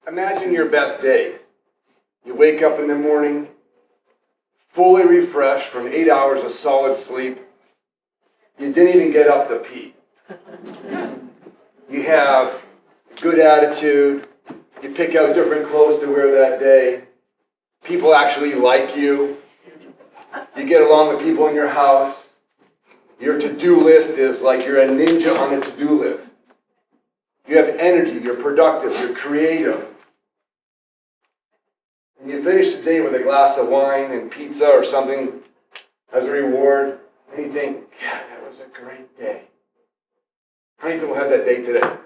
Imagine your best day. You wake up in the morning, fully refreshed from 8 hours of solid sleep. You didn't even get up to pee. You have good attitude. You pick out different clothes to wear that day. People actually like you. You get along with people in your house. Your to-do list is like you're a ninja on a to-do list. You have energy, you're productive, you're creative. And you finish the day with a glass of wine and pizza or something as a reward, and you think, God, that was a great day. How many people have that day today?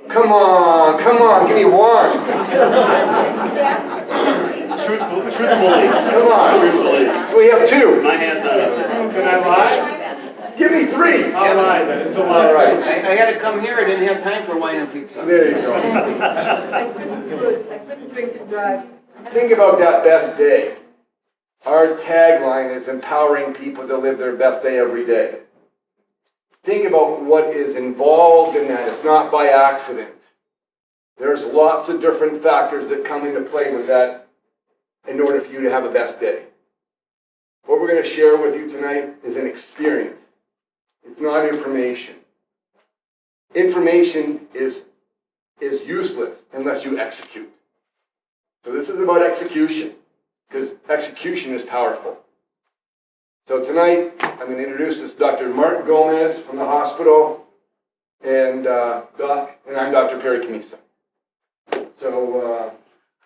Come on, give me one. Truthfully. Come on. Truthfully. We have two. My hand's not up there. Can I lie? Give me three. I'll lie, then. It's a All lie. right. I had to come here, I didn't have time for wine and pizza. There you go. I couldn't drink and drive. Think about that best day. Our tagline is empowering people to live their best day every day. Think about what is involved in that. It's not by accident. There's lots of different factors that come into play with that in order for you to have a best day. What we're going to share with you tonight is an experience. It's not information. Information is useless unless you execute. So this is about execution, because execution is powerful. So tonight, I'm going to introduce this Dr. Mark Gomez from the hospital, and I'm Dr. Perry Cammisa. So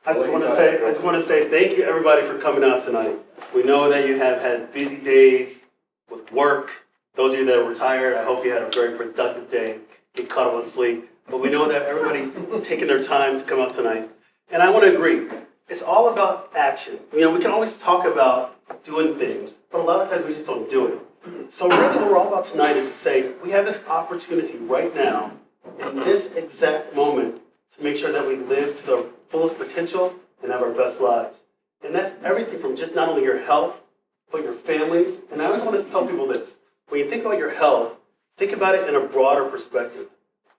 I just want to say thank you everybody for coming out tonight. We know that you have had busy days with work. Those of you that are retired, I hope you had a very productive day, get caught up on sleep. But we know that everybody's taking their time to come out tonight. And I want to agree, it's all about action. We can always talk about doing things, but a lot of times we just don't do it. So really what we're all about tonight is to say, we have this opportunity right now, in this exact moment, to make sure that we live to the fullest potential and have our best lives. And that's everything from just not only your health, but your families. And I always want to tell people this. When you think about your health, think about it in a broader perspective.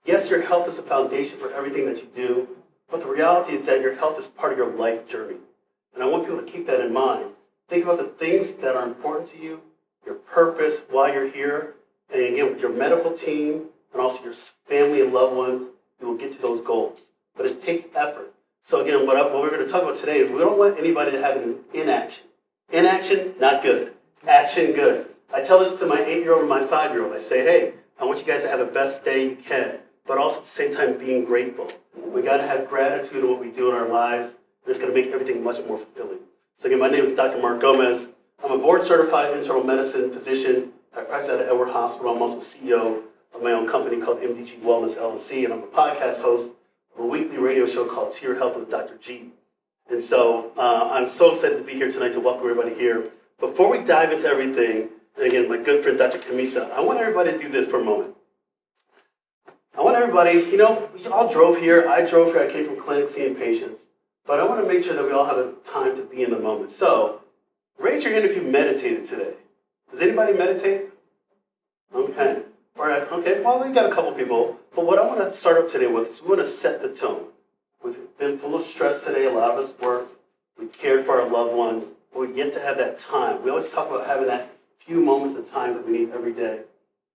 Yes, your health is a foundation for everything that you do, but the reality is that your health is part of your life journey. And I want people to keep that in mind. Think about the things that are important to you, your purpose, why you're here, and again, with your medical team and also your family and loved ones, you will get to those goals. But it takes effort. So again, what we're going to talk about today is we don't want anybody to have an inaction. Inaction, not good. Action, good. I tell this to my 8-year-old and my 5-year-old. I say, hey, I want you guys to have the best day you can, but also at the same time being grateful. We got to have gratitude in what we do in our lives, and it's going to make everything much more fulfilling. So again, my name is Dr. Mark Gomez. I'm a board-certified internal medicine physician. I practice at Edward Hospital. I'm also CEO of my own company called MDG Wellness LLC, and I'm a podcast host of a weekly radio show called To Your Health with Dr. G. And so I'm so excited to be here tonight to welcome everybody here. Before we dive into everything, and again, my good friend Dr. Cammisa, I want everybody to do this for a moment. I want everybody, we all drove here. I drove here. I came from clinic seeing patients. But I want to make sure that we all have a time to be in the moment. So raise your hand if you meditated today. Does anybody meditate? Okay. All right. Okay. Well, we've got a couple people. But what I want to start up today with is we want to set the tone. We've been full of stress today. A lot of us worked. We cared for our loved ones. But we get to have that time. We always talk about having that few moments of time that we need every day.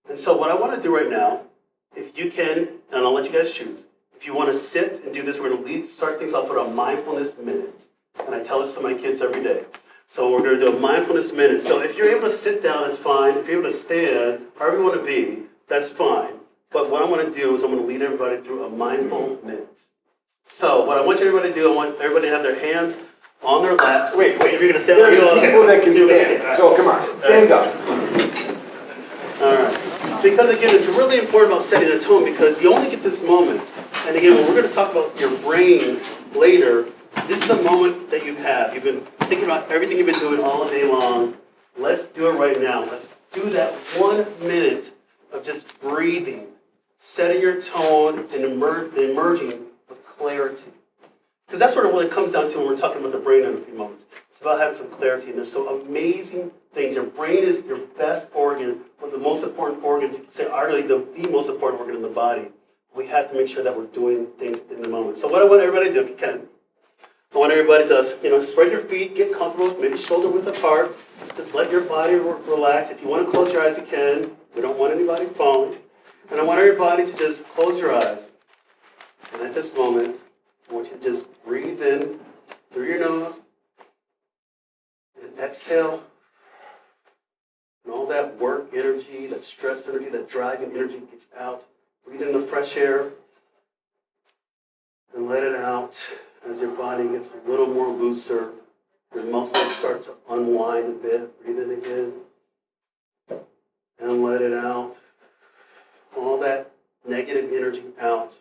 And so what I want to do right now, if you can, and I'll let you guys choose, if you want to sit and do this, we're going to start things off with a mindfulness minute. And I tell this to my kids every day. So we're going to do a mindfulness minute. So if you're able to sit down, that's fine. If you're able to stand, however you want to be, that's fine. But what I want to do is I'm going to lead everybody through a mindful minute. So what I want everybody to do, I want everybody to have their hands on their laps. Wait. If you're going to stand, There's people that can stand. So come on, stand up. All right. Because again, it's really important about setting the tone because you only get this moment. And again, when we're going to talk about your brain later, this is the moment that you have. You've been thinking about everything you've been doing all day long. Let's do it right now. Let's do that 1 minute of just breathing, setting your tone, and emerging with clarity. Because that's what it comes down to when we're talking about the brain in a few moments. It's about having some clarity, and there's some amazing things. Your brain is your best organ, one of the most important organs. You could say arguably the most important organ in the body. we have to make sure that we're doing things in the moment. So what I want everybody to do, if you can, I want everybody to, spread your feet, get comfortable, maybe shoulder width apart. Just let your body relax. If you want to close your eyes, you can. We don't want anybody falling. And I want everybody to just close your eyes. And at this moment, I want you to just breathe in through your nose and exhale. And all that work energy, that stress energy, that driving energy gets out. Breathe in the fresh air and let it out as your body gets a little more looser. Your muscles start to unwind a bit. Breathe in again and let it out. All that negative energy out.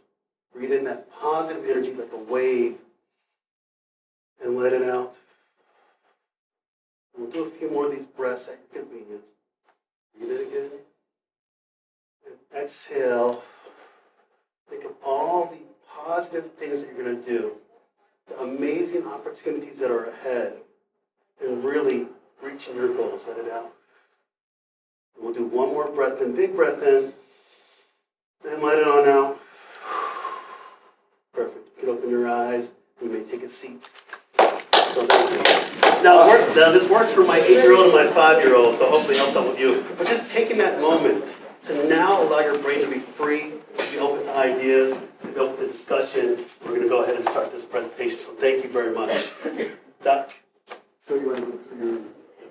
Breathe in that positive energy like a wave and let it out. We'll do a few more of these breaths at your convenience. Breathe in again. And exhale. Think of all the positive things that you're going to do, the amazing opportunities that are ahead, and really reaching your goals. Let it out. And we'll do one more breath in, big breath in, and let it on out. Perfect. You can open your eyes. You may take a seat. So now this works for my 8-year-old and my 5-year-old, so hopefully it helps out with you. But just taking that moment to now allow your brain to be free, to be open to ideas, to be open to discussion. We're going to go ahead and start this presentation, so thank you very much. Doc? So you want to look through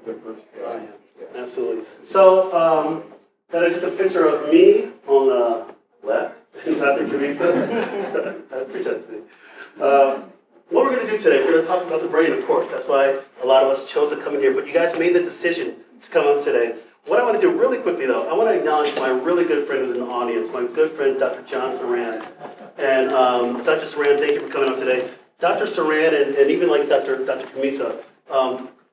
the first slide? Yeah, absolutely. So that is just a picture of me on the left, Dr. Cammisa. I pretend to be. What we're going to do today, we're going to talk about the brain, of course. That's why a lot of us chose to come in here. But you guys made the decision to come up today. What I want to do really quickly, though, I want to acknowledge my really good friend who's in the audience, my good friend, Dr. John Saran. And Dr. Saran, thank you for coming out today. Dr. Saran and even like Dr. Cammisa,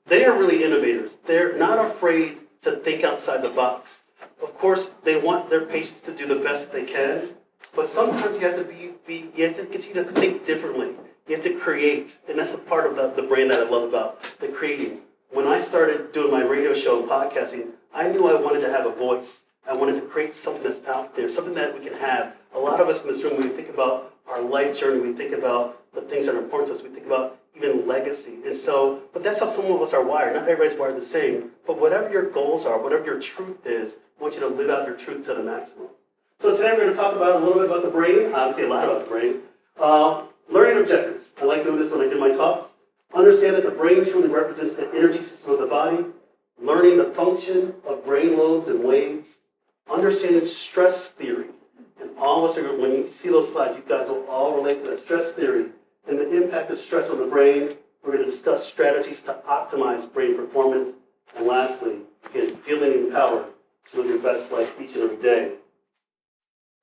they are really innovators. They're not afraid to think outside the box. Of course, they want their patients to do the best they can, but sometimes you have to you have to continue to think differently. You have to create, and that's a part of the brain that I love about the creating. When I started doing my radio show and podcasting, I knew I wanted to have a voice. I wanted to create something that's out there, something that we can have. A lot of us in this room, when we think about our life journey, we think about the things that are important to us, we think about even legacy. And so, but that's how some of us are wired. Not everybody's wired the same, but whatever your goals are, whatever your truth is, I want you to live out your truth to the maximum. So today we're going to talk about a little bit about the brain, obviously a lot about the brain. Learning objectives. I like doing this when I do my talks. Understand that the brain truly represents the energy system of the body. Learning the function of brain lobes and waves. Understanding stress theory. And all of us are, when you see those slides, you guys will all relate to that stress theory and the impact of stress on the brain. We're going to discuss strategies to optimize brain performance. And lastly, again, feeling empowered to live your best life each and every day.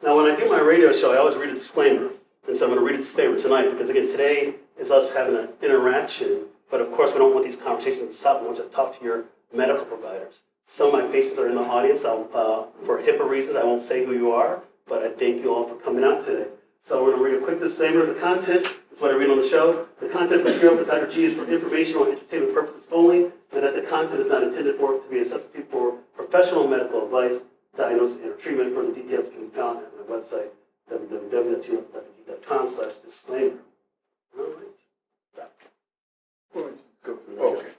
Now, when I do my radio show, I always read a disclaimer. And so I'm going to read a disclaimer tonight because, again, today is us having an interaction. But, of course, we don't want these conversations to stop. We want you to talk to your medical providers. Some of my patients are in the audience. For HIPAA reasons, I won't say who you are, but I thank you all for coming out today. So we're going to read a quick disclaimer of the content. That's what I read on the show. The content material for Dr. G is for informational and entertainment purposes only, and that the content is not intended for to be a substitute for professional medical advice, diagnosis, and treatment. Further details can be found at my website, www.drg.com/disclaimer. All right. Doc. Go through that. Okay.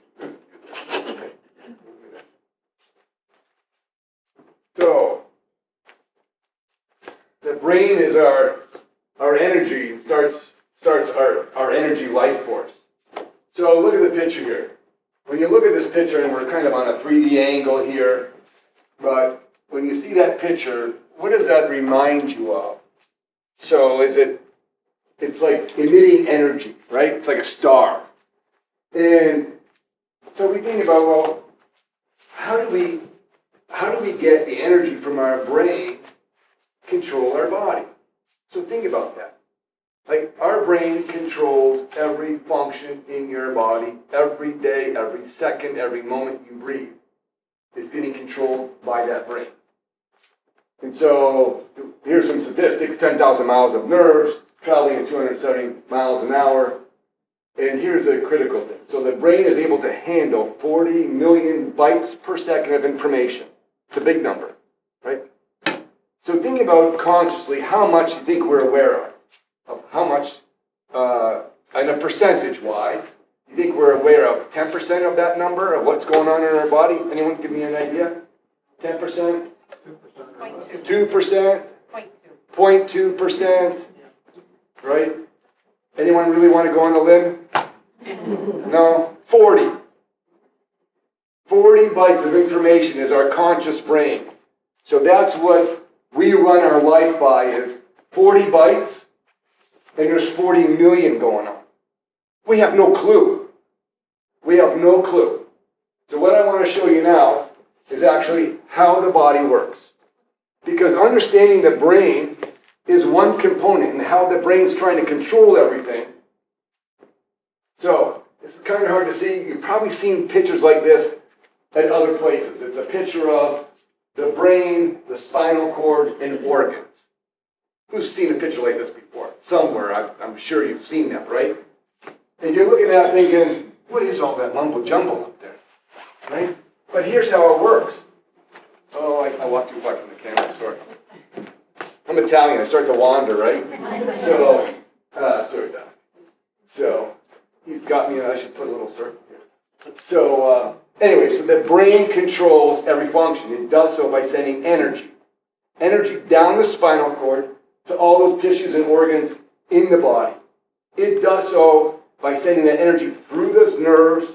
So, the brain is our energy, starts our energy life force. So look at the picture here. When you look at this picture, and we're kind of on a 3D angle here, but when you see that picture, what does that remind you of? So it's like emitting energy, right? It's like a star. And so we think about, well, how do we get the energy from our brain control our body? So think about that. Like, our brain controls every function in your body, every day, every second, every moment you breathe. It's getting controlled by that brain. And so here's some statistics: 10,000 miles of nerves, traveling at 270 miles an hour. And here's a critical thing. So the brain is able to handle 40 million bytes per second of information. It's a big number, right? So think about consciously how much you think we're aware of how much, and a percentage-wise, you think we're aware of 10% of that number of what's going on in our body? Anyone give me an idea? 10%? 2%? 0.2%? Right? Anyone really want to go on a limb? No? 40. 40 bytes of information is our conscious brain. So that's what we run our life by is 40 bytes, and there's 40 million going on. We have no clue. We have no clue. So what I want to show you now is actually how the body works. Because understanding the brain is one component and how the brain's trying to control everything. So it's kind of hard to see. You've probably seen pictures like this at other places. It's a picture of the brain, the spinal cord, and organs. Who's seen a picture like this before? Somewhere, I'm sure you've seen that, right? And you're looking at it thinking, what is all that mumbo jumbo up there, right? But here's how it works. Oh, I walked too far from the camera, sorry. I'm Italian, I start to wander, right? So, sorry, Doc. So, he's got me, I should put a little circle here. So, anyway, so the brain controls every function. It does so by sending energy. Energy down the spinal cord to all the tissues and organs in the body. It does so by sending that energy through those nerves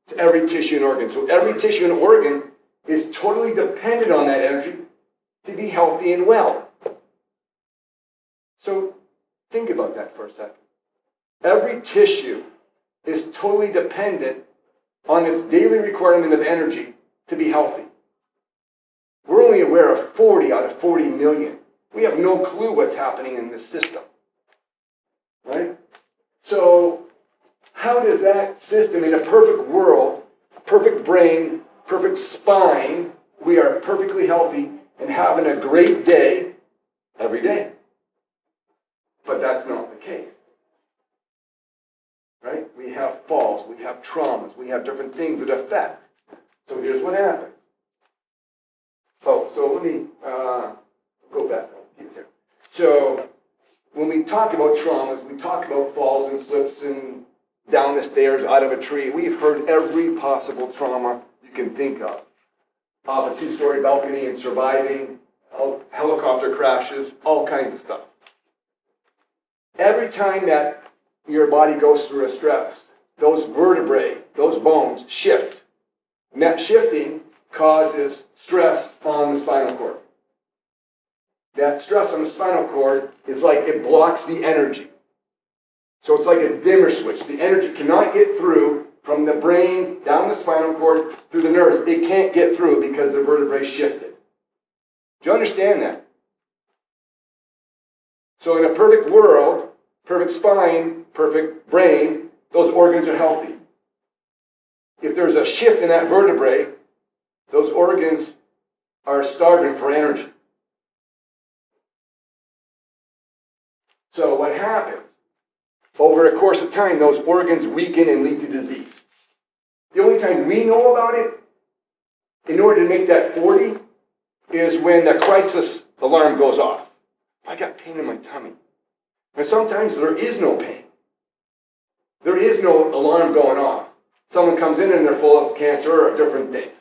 to every tissue and organ. So every tissue and organ is totally dependent on that energy to be healthy and well. So think about that for a second. Every tissue is totally dependent on its daily requirement of energy to be healthy. We're only aware of 40 out of 40 million. We have no clue what's happening in this system. Right? So, how does that system, in a perfect world, perfect brain, perfect spine, we are perfectly healthy and having a great day every day? But that's not the case. Right? We have falls, we have traumas, we have different things that affect. So here's what happens. Oh, so let me go back. Keep it there. So when we talk about traumas, we talk about falls and slips and down the stairs, out of a tree. We've heard every possible trauma you can think of. Off a two-story balcony and surviving, helicopter crashes, all kinds of stuff. Every time that your body goes through a stress, those vertebrae, those bones shift. And that shifting causes stress on the spinal cord. That stress on the spinal cord is like it blocks the energy. So it's like a dimmer switch. The energy cannot get through from the brain, down the spinal cord, through the nerves. It can't get through because the vertebrae shifted. Do you understand that? So in a perfect world, perfect spine, perfect brain, those organs are healthy. If there's a shift in that vertebrae, those organs are starving for energy. So what happens? Over a course of time, those organs weaken and lead to disease. The only time we know about it, in order to make that 40, is when the crisis alarm goes off. I got pain in my tummy. And sometimes there is no pain. There is no alarm going off. Someone comes in and they're full of cancer or different things.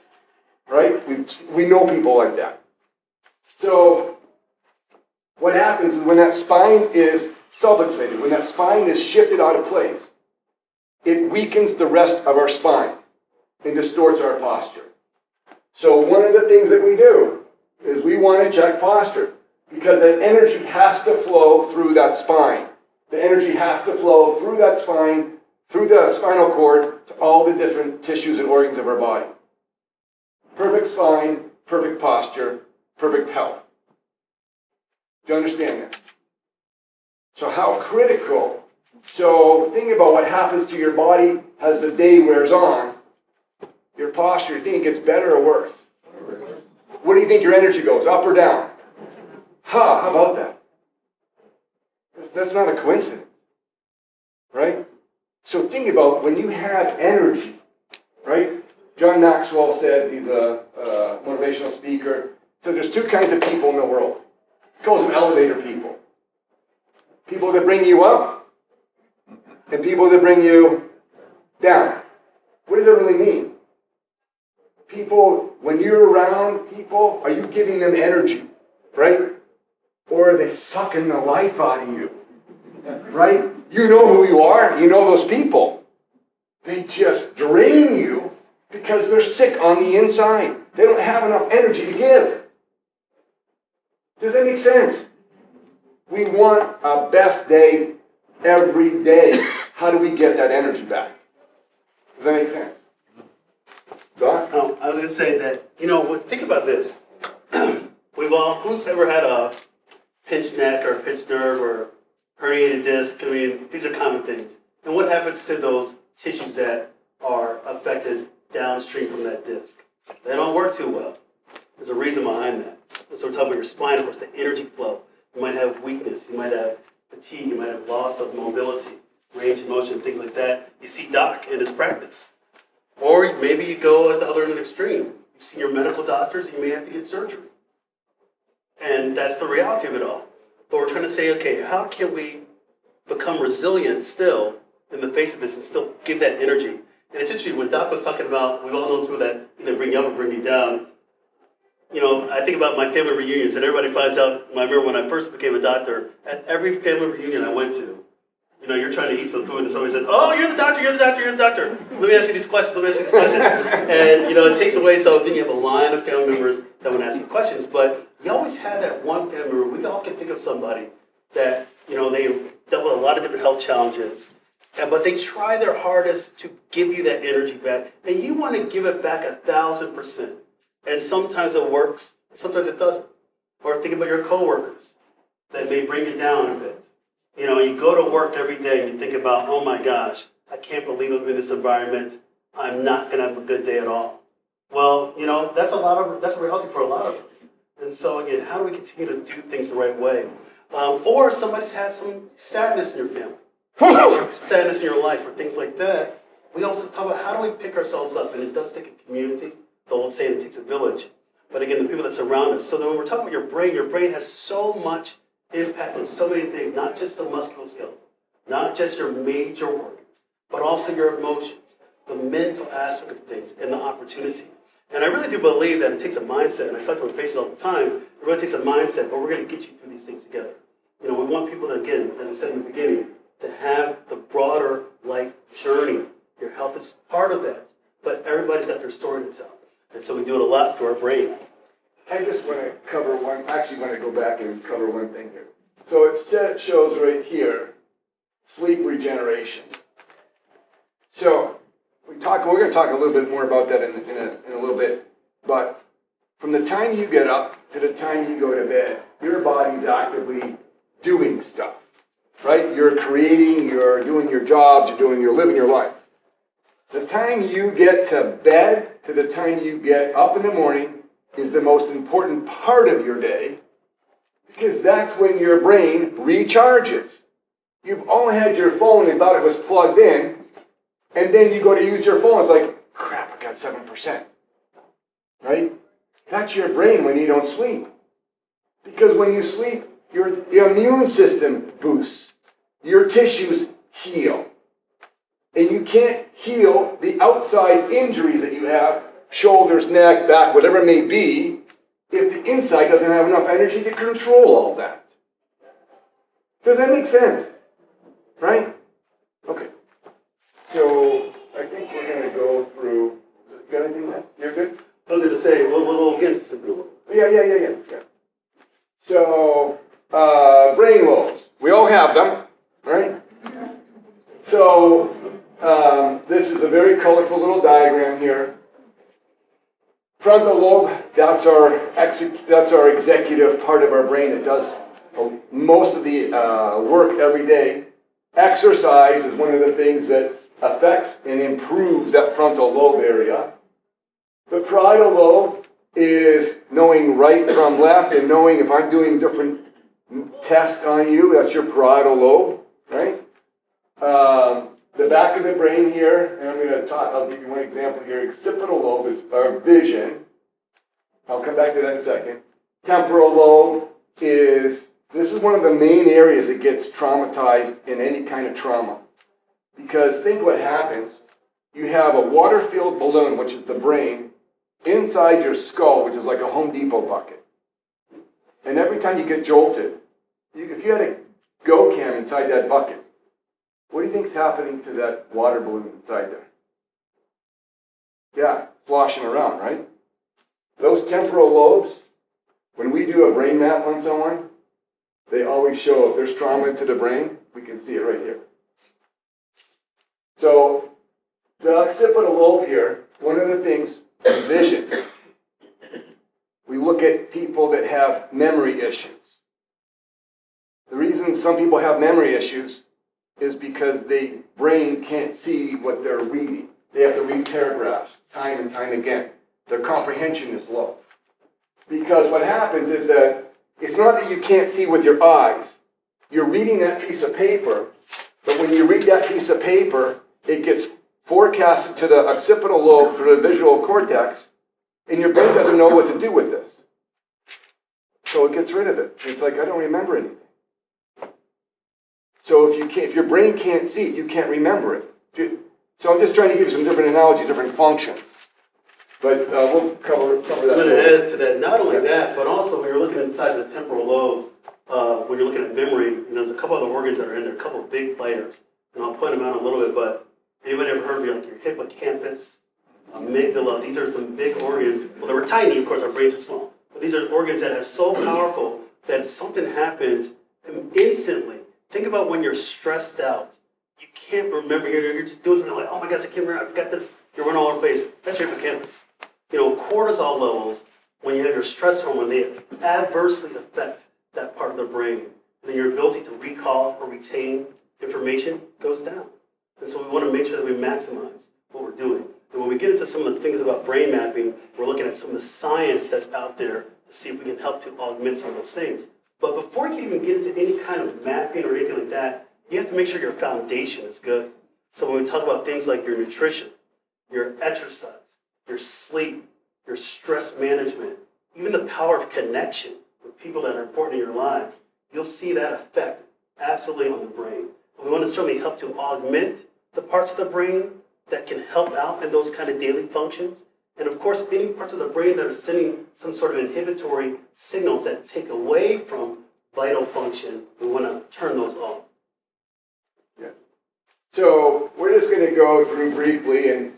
Right? We know people like that. So what happens is when that spine is subluxated, when that spine is shifted out of place, it weakens the rest of our spine and distorts our posture. So one of the things that we do is we want to check posture because that energy has to flow through that spine. The energy has to flow through that spine, through the spinal cord, to all the different tissues and organs of our body. Perfect spine, perfect posture, perfect health. Do you understand that? So how critical. So think about what happens to your body as the day wears on. Your posture, you think it gets better or worse? Where do you think your energy goes, up or down? How about that? That's not a coincidence, right? So think about when you have energy, right? John Maxwell said, he's a motivational speaker, so there's two kinds of people in the world. Calls them elevator people. People that bring you up and people that bring you down. What does that really mean? People, when you're around people, are you giving them energy, right? Or are they sucking the life out of you, right? You know who you are. You know those people. They just drain you because they're sick on the inside. They don't have enough energy to give. Does that make sense? We want our best day every day. How do we get that energy back? Does that make sense? Don? No, I was going to say that, think about this. Who's ever had a pinched neck or a pinched nerve or herniated disc? I mean, these are common things. And what happens to those tissues that are affected downstream from that disc? They don't work too well. There's a reason behind that. So we're talking about your spine, of course, the energy flow. You might have weakness, you might have fatigue, you might have loss of mobility, range of motion, things like that. You see doc in his practice. Or maybe you go at the other end of the extreme. You've seen your medical doctors, you may have to get surgery. And that's the reality of it all. But we're trying to say, okay, how can we become resilient still in the face of this and still give that energy? And it's interesting, when Doc was talking about, we've all known people that either bring you up or bring you down. I think about my family reunions, and everybody finds out, I remember when I first became a doctor, at every family reunion I went to, you're trying to eat some food, and somebody says, oh, you're the doctor, you're the doctor, you're the doctor. Let me ask you these questions, let me ask you these questions. And, it takes away, so then you have a line of family members that want to ask you questions, but you always have that one family member, we all can think of somebody that, they dealt with a lot of different health challenges, but they try their hardest to give you that energy back, and you want to give it back 1,000%. And sometimes it works, sometimes it doesn't. Or think about your coworkers that may bring you down a bit. You go to work every day and you think about, oh my gosh, I can't believe I'm in this environment. I'm not going to have a good day at all. Well, that's a reality for a lot of us. And so again, how do we continue to do things the right way? Or somebody's had some sadness in your family, or sadness in your life, or things like that. We also talk about how do we pick ourselves up, and it does take a community. The old saying, it takes a village. But again, the people that surround us. So that when we're talking about your brain has so much impact on so many things, not just the musculoskeletal, not just your major organs, but also your emotions, the mental aspect of things, and the opportunity. And I really do believe that it takes a mindset, and I talk to my patients all the time, it really takes a mindset, but we're going to get you through these things together. We want people to, again, as I said in the beginning, to have the broader life journey. Your health is part of that, but everybody's got their story to tell. And so we do it a lot through our brain. I just want to cover want to go back and cover one thing here. So it shows right here, sleep regeneration. So we're going to talk a little bit more about that in a little bit, but from the time you get up to the time you go to bed, your body's actively doing stuff, right? You're creating, you're doing your jobs, you're living your life. The time you get to bed to the time you get up in the morning is the most important part of your day, because that's when your brain recharges. You've all had your phone and thought it was plugged in, and then you go to use your phone, it's like, crap, I got 7%, right? That's your brain when you don't sleep. Because when you sleep, your immune system boosts. Your tissues heal. And you can't heal the outside injuries that you have, shoulders, neck, back, whatever it may be, if the inside doesn't have enough energy to control all that. Does that make sense? Right? Okay. So I think we're going to go through. You got anything left? You're good? I was going to say, we'll get to something. Yeah. So, brain lobes. We all have them, right? So, this is a very colorful little diagram here. Frontal lobe, that's our executive part of our brain that does most of the work every day. Exercise is one of the things that affects and improves that frontal lobe area. The parietal lobe is knowing right from left and knowing if I'm doing different tests on you, that's your parietal lobe, right? The back of the brain here, and I'll give you one example here. Occipital lobe is our vision. I'll come back to that in a second. Temporal lobe is this is one of the main areas that gets traumatized in any kind of trauma. Because think what happens. You have a water-filled balloon, which is the brain, inside your skull, which is like a Home Depot bucket. And every time you get jolted, if you had a go cam inside that bucket, what do you think is happening to that water balloon inside there? Yeah, sloshing around, right? Those temporal lobes, when we do a brain map on someone, they always show if there's trauma to the brain, we can see it right here. So, the occipital lobe here, one of the things is vision. We look at people that have memory issues. The reason some people have memory issues is because their brain can't see what they're reading. They have to read paragraphs time and time again. Their comprehension is low. Because what happens is that it's not that you can't see with your eyes. You're reading that piece of paper, but when you read that piece of paper, it gets forecasted to the occipital lobe through the visual cortex, and your brain doesn't know what to do with this. So it gets rid of it. It's like, I don't remember anything. So if your brain can't see, you can't remember it. So I'm just trying to give you some different analogies, different functions. But we'll cover that. I'm going to add to that, not only that, but also when you're looking inside the temporal lobe, when you're looking at memory, there's a couple other organs that are in there, a couple of big players. And I'll point them out a little bit, but anybody ever heard of like your hippocampus, amygdala? These are some big organs. Well, they were tiny, of course, our brains are small. But these are organs that are so powerful that if something happens, instantly, think about when you're stressed out. You can't remember, you're just doing something like, oh my gosh, I can't remember, I forgot this. You're running all over the place. That's your hippocampus. Cortisol levels, when you have your stress hormone, they adversely affect that part of the brain. And then your ability to recall or retain information goes down. And so we want to make sure that we maximize what we're doing. And when we get into some of the things about brain mapping, we're looking at some of the science that's out there to see if we can help to augment some of those things. But before you can even get into any kind of mapping or anything like that, you have to make sure your foundation is good. So when we talk about things like your nutrition, your exercise, your sleep, your stress management, even the power of connection with people that are important in your lives, you'll see that effect absolutely on the brain. And we want to certainly help to augment the parts of the brain that can help out in those kind of daily functions. And of course, any parts of the brain that are sending some sort of inhibitory signals that take away from vital function, we want to turn those off. Yeah. So we're just going to go through briefly, and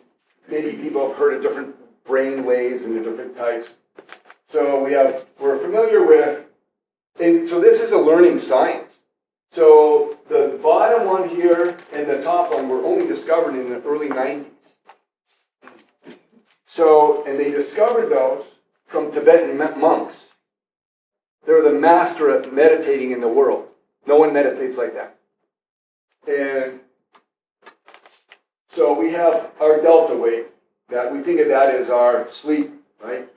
maybe people have heard of different brain waves and the different types. So we're familiar with, and so this is a learning science. So the bottom one here and the top one were only discovered in the early 90s. So, and they discovered those from Tibetan monks. They're the master at meditating in the world. No one meditates like that. And so we have our delta wave, that we think of that as our sleep, right?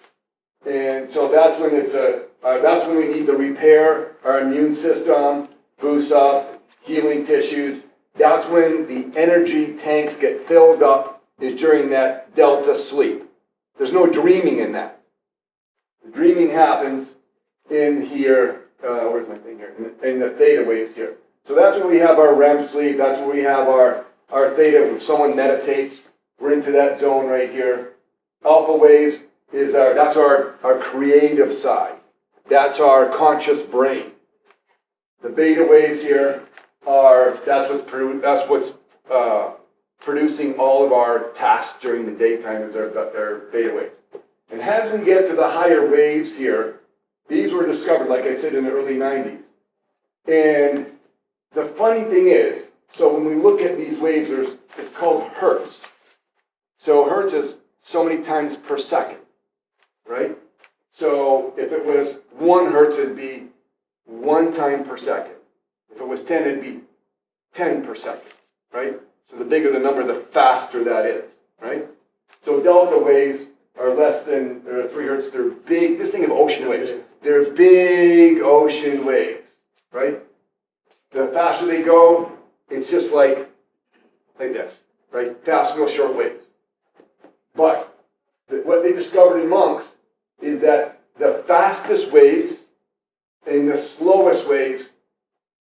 And so that's when that's when we need to repair our immune system, boost up, healing tissues. That's when the energy tanks get filled up, is during that delta sleep. There's no dreaming in that. The dreaming happens in here, where's my thing here? In the theta waves here. So that's when we have our REM sleep, that's when we have our theta, when someone meditates, we're into that zone right here. Alpha waves is that's our creative side. That's our conscious brain. The beta waves here that's what's producing all of our tasks during the daytime is our beta waves. And as we get to the higher waves here, these were discovered, like I said, in the early 90s. And the funny thing is, so when we look at these waves, it's called hertz. So hertz is so many times per second, right? So if it was 1 hertz, it'd be 1 time per second. If it was 10, it'd be 10 per second, right? So the bigger the number, the faster that is, right? So delta waves are less than 3 hertz. They're big. Just think of ocean waves. They're big ocean waves, right? The faster they go, it's just like this, right? Fast, real short waves. But what they discovered in monks is that the fastest waves, in the slowest ways,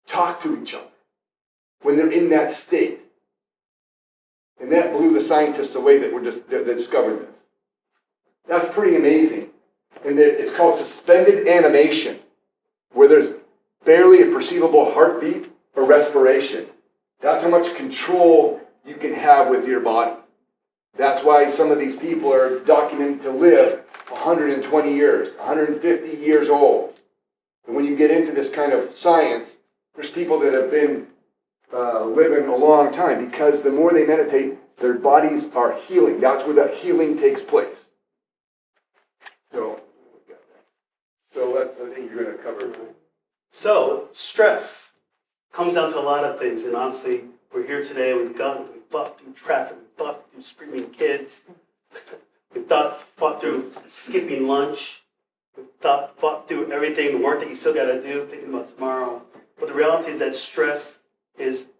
talk to each other when they're in that state. And that blew the scientists away that discovered this. That's pretty amazing. And it's called suspended animation, where there's barely a perceivable heartbeat or respiration. That's how much control you can have with your body. That's why some of these people are documented to live 120 years, 150 years old. And when you get into this kind of science, there's people that have been living a long time because the more they meditate, their bodies are healing. That's where that healing takes place. So I think you're going to cover. So, stress comes down to a lot of things, and obviously, we're here today, we've fought through traffic, we've fought through screaming kids, we've fought through skipping lunch, we've fought through everything, the work that you still got to do, thinking about tomorrow. But the reality is that stress is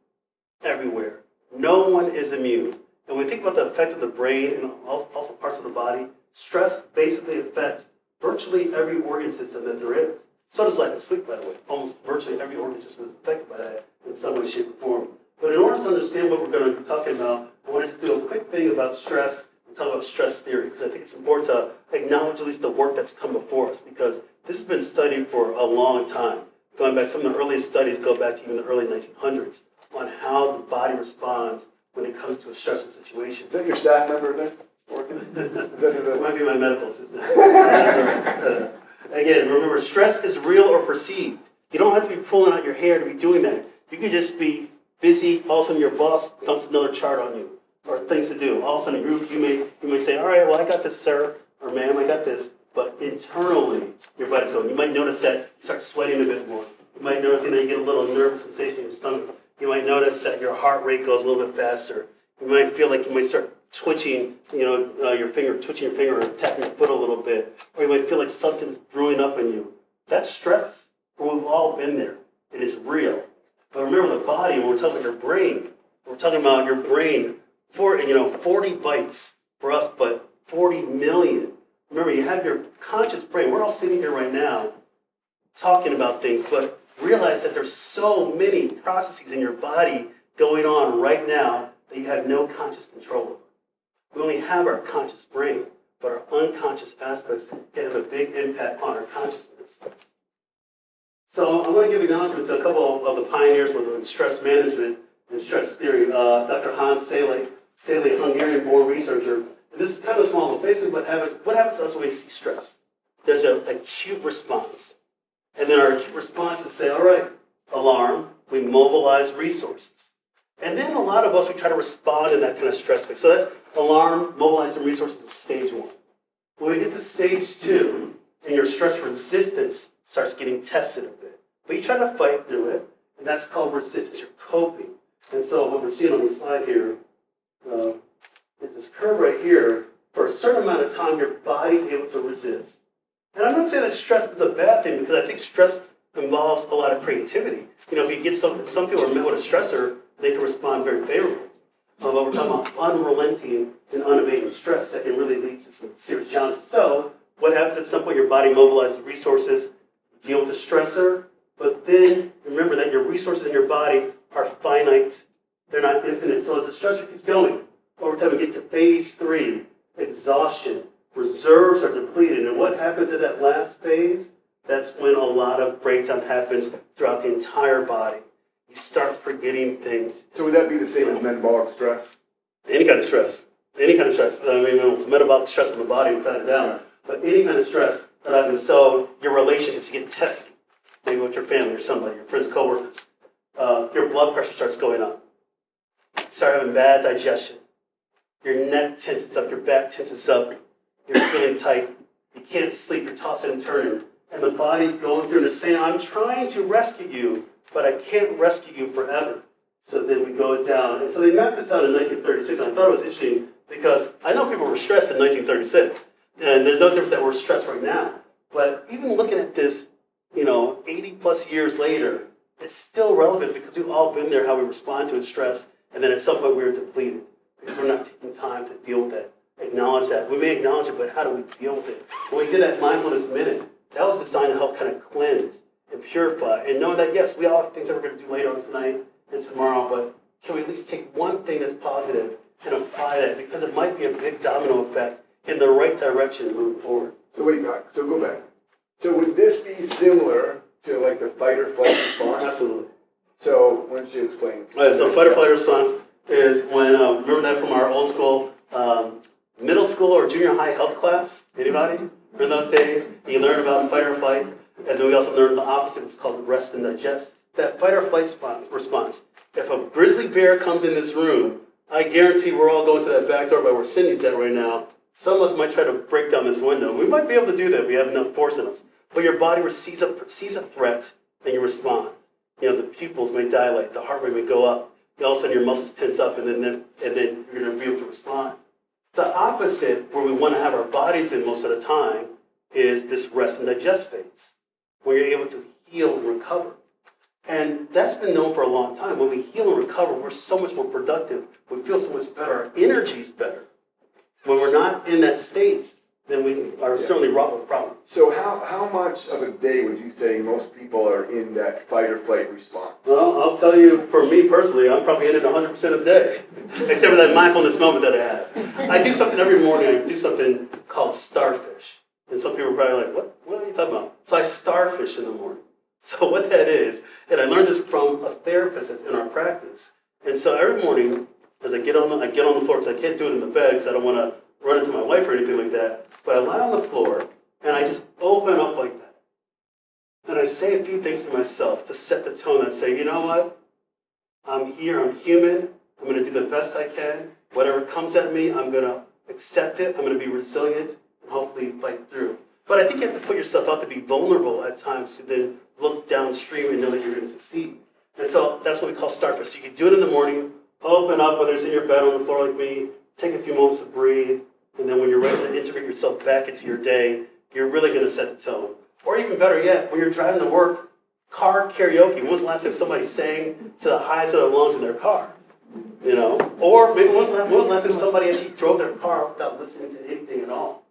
everywhere. No one is immune. And when we think about the effect of the brain and also parts of the body, stress basically affects virtually every organ system that there is. So does lack of sleep, by the way. Almost virtually every organ system is affected by that in some way, shape, or form. But in order to understand what we're going to be talking about, I want to just do a quick thing about stress and talk about stress theory, because I think it's important to acknowledge at least the work that's come before us, because this has been studied for a long time. Going back, some of the earliest studies go back to even the early 1900s on how the body responds when it comes to a stressful situation. Is that your staff member, Ben? It might be my medical assistant. Again, remember, stress is real or perceived. You don't have to be pulling out your hair to be doing that. You can just be busy. All of a sudden, your boss dumps another chart on you or things to do. All of a sudden, you may say, all right, well, I got this, sir, or ma'am, I got this. But internally, your body's going. You might notice that you start sweating a bit more. You might notice that you get a little nervous sensation in your stomach. You might notice that your heart rate goes a little bit faster. You might feel like you might start twitching, your finger or tapping your foot a little bit. Or you might feel like something's brewing up in you. That's stress. But we've all been there, and it's real. But remember the body, when we're talking about your brain, we're talking about your brain, 40 bytes for us, but 40 million. Remember, you have your conscious brain. We're all sitting here right now talking about things, but realize that there's so many processes in your body going on right now that you have no conscious control over. We only have our conscious brain, but our unconscious aspects can have a big impact on our consciousness. So I'm going to give acknowledgement to a couple of the pioneers within stress management and stress theory. Dr. Hans Sele, Hungarian-born researcher. And this is kind of small, but basically what happens to us when we see stress? There's an acute response. And then our acute response is say, all right, alarm, we mobilize resources. And then a lot of us, we try to respond in that kind of stress phase. So that's alarm, mobilizing resources is stage one. When we get to stage two, and your stress resistance starts getting tested a bit. But you try to fight through it, and that's called resistance. You're coping. And so what we're seeing on the slide here is this curve right here. For a certain amount of time, your body's able to resist. And I'm not saying that stress is a bad thing, because I think stress involves a lot of creativity. If you get some people are met with a stressor, they can respond very favorably. But we're talking about unrelenting and unabating stress that can really lead to some serious challenges. So what happens at some point? Your body mobilizes resources, deal with the stressor, but then remember that your resources in your body are finite. They're not infinite. So as the stressor keeps going, over time we get to phase 3, exhaustion. Reserves are depleted. And what happens in that last phase? That's when a lot of breakdown happens throughout the entire body. You start forgetting things. So would that be the same as metabolic stress? Any kind of stress. Any kind of stress. I mean, it's metabolic stress in the body, without a doubt. But any kind of stress that happens. So your relationships get tested. Maybe with your family or somebody, your friends, coworkers. Your blood pressure starts going up. You start having bad digestion. Your neck tenses up. Your back tenses up. You're feeling tight. You can't sleep. You're tossing and turning. And the body's going through and it's saying, I'm trying to rescue you, but I can't rescue you forever. So then we go down. And so they mapped this out in 1936. And I thought it was interesting because I know people were stressed in 1936. And there's no difference that we're stressed right now. But even looking at this, 80 plus years later, it's still relevant because we've all been there, how we respond to stress. And then at some point we're depleted because we're not taking time to deal with that. Acknowledge that. We may acknowledge it, but how do we deal with it? When we did that mindfulness minute, that was designed to help kind of cleanse and purify. And know that, yes, we all have things that we're going to do later on tonight and tomorrow, but can we at least take one thing that's positive and apply that? Because it might be a big domino effect in the right direction moving forward. So wait, Doc, so go back. So would this be similar to like the fight or flight response? Absolutely. So why don't you explain? So fight or flight response is when, remember that from our old school, middle school or junior high health class? Anybody? In those days, you learn about fight or flight, and then we also learned the opposite. It's called rest and digest. That fight or flight response. If a grizzly bear comes in this room, I guarantee we're all going to that back door by where Cindy's at right now. Some of us might try to break down this window. We might be able to do that if we have enough force in us. But your body sees a threat, and you respond. The pupils may dilate, the heart rate may go up. All of a sudden, your muscles tense up, and then you're going to be able to respond. The opposite, where we want to have our bodies in most of the time, is this rest and digest phase, where you're able to heal and recover. And that's been known for a long time. When we heal and recover, we're so much more productive. We feel so much better. Our energy's better. When we're not in that state, then we are certainly wrought with problems. So how much of a day would you say most people are in that fight or flight response? Well, I'll tell you, for me personally, I'm probably in it 100% of the day, except for that mindfulness moment that I have. I do something every morning. I do something called starfish. And some people are probably like, what are you talking about? So I starfish in the morning. So what that is, and I learned this from a therapist that's in our practice. And so every morning, as I get on the floor, because I can't do it in the bed because I don't want to run into my wife or anything like that, but I lie on the floor and I just open up like that. And I say a few things to myself to set the tone and say, you know what? I'm here, I'm human, I'm going to do the best I can. Whatever comes at me, I'm going to accept it, I'm going to be resilient, and hopefully fight through. But I think you have to put yourself out to be vulnerable at times to then look downstream and know that you're going to succeed. And so that's what we call starfish. So you can do it in the morning, open up, whether it's in your bed or on the floor like me, take a few moments to breathe, and then when you're ready to integrate yourself back into your day, you're really going to set the tone. Or even better yet, when you're driving to work, car karaoke. When was the last time somebody sang to the highest of their lungs in their car? Or maybe when was the last time somebody actually drove their car without listening to anything at all?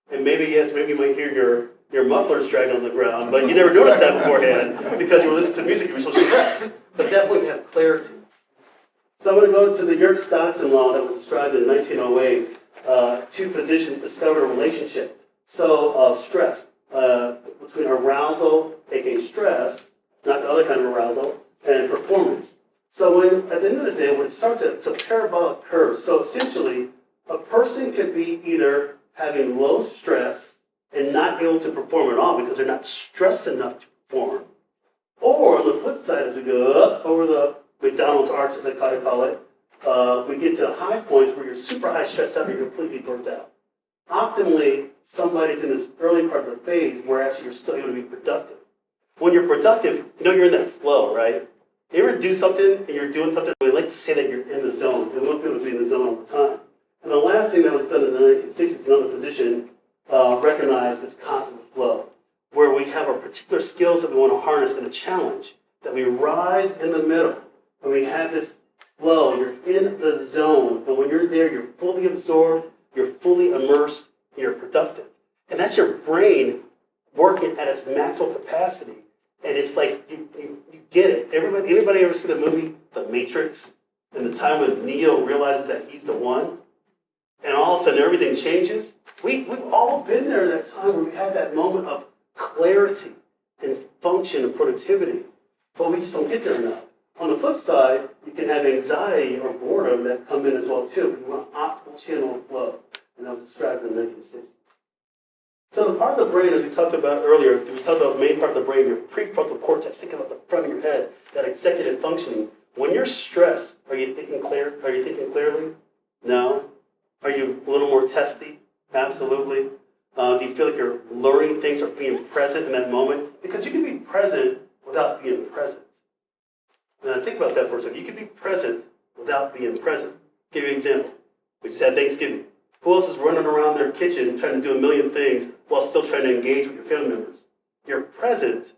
And maybe you might hear your mufflers drag on the ground, but you never noticed that beforehand because you were listening to music, you were so stressed. But at that point, you have clarity. So I'm going to go to the Yerkes-Dodson law that was described in 1908. Two physicians discovered a relationship of stress between arousal, aka stress, not the other kind of arousal, and performance. So at the end of the day, when it starts, it's a parabolic curve. So essentially, a person could be either having low stress and not able to perform at all because they're not stressed enough to perform. Or on the flip side, as we go up over the McDonald's arch, as I call it, we get to high points where you're super high stressed out and you're completely burnt out. Optimally, somebody's in this early part of the phase where actually you're still able to be productive. When you're productive, you're in that flow, right? You ever do something and you're doing something, we like to say that you're in the zone. We want people to be in the zone all the time. And the last thing that was done in the 1960s, another physician recognized this concept of flow, where we have our particular skills that we want to harness in a challenge, that we rise in the middle, and we have this flow, you're in the zone, and when you're there, you're fully absorbed, you're fully immersed, and you're productive. And that's your brain working at its maximal capacity, and it's like, you get it. Anybody ever seen the movie The Matrix, and the time when Neo realizes that he's the one, and all of a sudden everything changes? We've all been there at that time where we had that moment of clarity and function and productivity, but we just don't get there enough. On the flip side, you can have anxiety or boredom that come in as well too. You want optimal channel of flow, and that was described in the 1960s. So the part of the brain, as we talked about earlier, we talked about the main part of the brain, your prefrontal cortex, think about the front of your head, that executive functioning. When you're stressed, are you thinking clearly? No. Are you a little more testy? Absolutely. Do you feel like you're learning things or being present in that moment? Because you can be present without being present. Now think about that for a second. You can be present without being present. I'll give you an example. We just had Thanksgiving. Who else is running around their kitchen trying to do a million things while still trying to engage with your family members? You're present,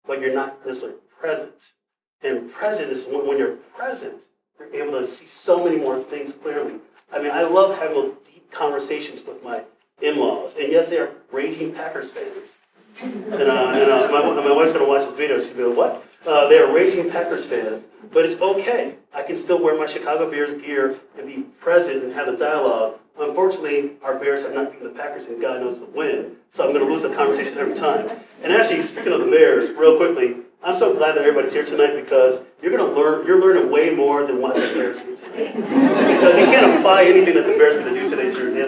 but you're not necessarily present. And present is when you're present, you're able to see so many more things clearly. I mean, I love having those deep conversations with my in-laws. And yes, they are raging Packers fans. And my wife's going to watch this video. She'd be like, what? They are raging Packers fans, but it's okay. I can still wear my Chicago Bears gear and be present and have a dialogue. Unfortunately, our Bears have not beaten the Packers, and God knows the win, so I'm going to lose the conversation every time. And actually, speaking of the Bears, real quickly, I'm so glad that everybody's here tonight because you're learning way more than watching the Bears do tonight. Because you can't apply anything that the Bears are going to do today to your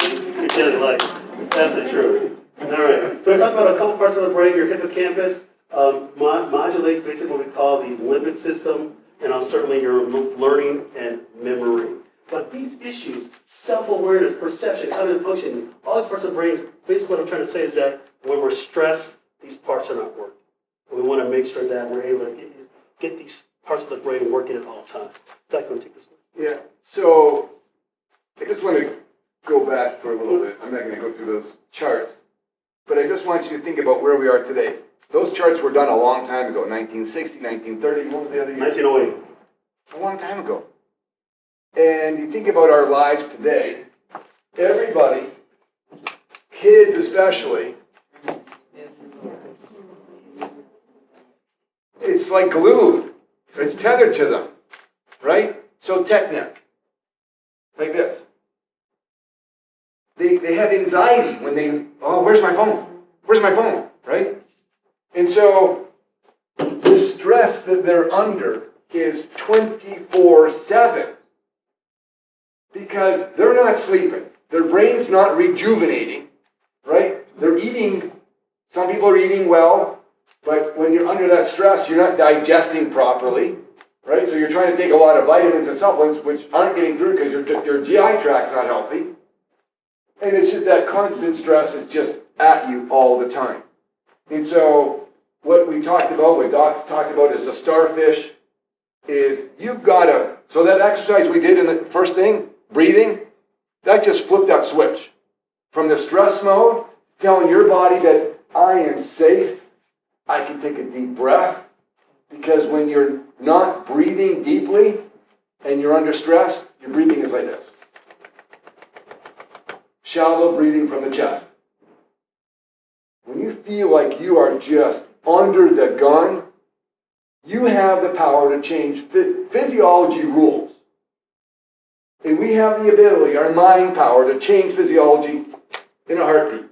daily life. It's absolutely true. All right, so we're talking about a couple parts of the brain. Your hippocampus modulates basically what we call the limbic system, and certainly your learning and memory. But these issues, self-awareness, perception, cognitive function, all these parts of the brain, basically what I'm trying to say is that when we're stressed, these parts are not working. And we want to make sure that we're able to get these parts of the brain working at all times. Zach, you want to take this one? Yeah, so I just want to go back for a little bit. I'm not going to go through those charts, but I just want you to think about where we are today. Those charts were done a long time ago, 1960, 1930, what was the other year? 1908. A long time ago. And you think about our lives today, everybody, kids especially, it's like glued. It's tethered to them, right? So tech neck, like this. They have anxiety when where's my phone? Where's my phone, right? And so the stress that they're under is 24/7 because they're not sleeping. Their brain's not rejuvenating, right? They're eating, some people are eating well, but when you're under that stress, you're not digesting properly, right? So you're trying to take a lot of vitamins and supplements which aren't getting through because your GI tract's not healthy. And it's just that constant stress is just at you all the time. And so what we talked about, what Doc's talked about is the starfish, is you've got to, so that exercise we did in the first thing, breathing, that just flipped that switch. From the stress mode, telling your body that I am safe, I can take a deep breath, because when you're not breathing deeply and you're under stress, your breathing is like this. Shallow breathing from the chest. When you feel like you are just under the gun, you have the power to change physiology rules. And we have the ability, our mind power, to change physiology in a heartbeat.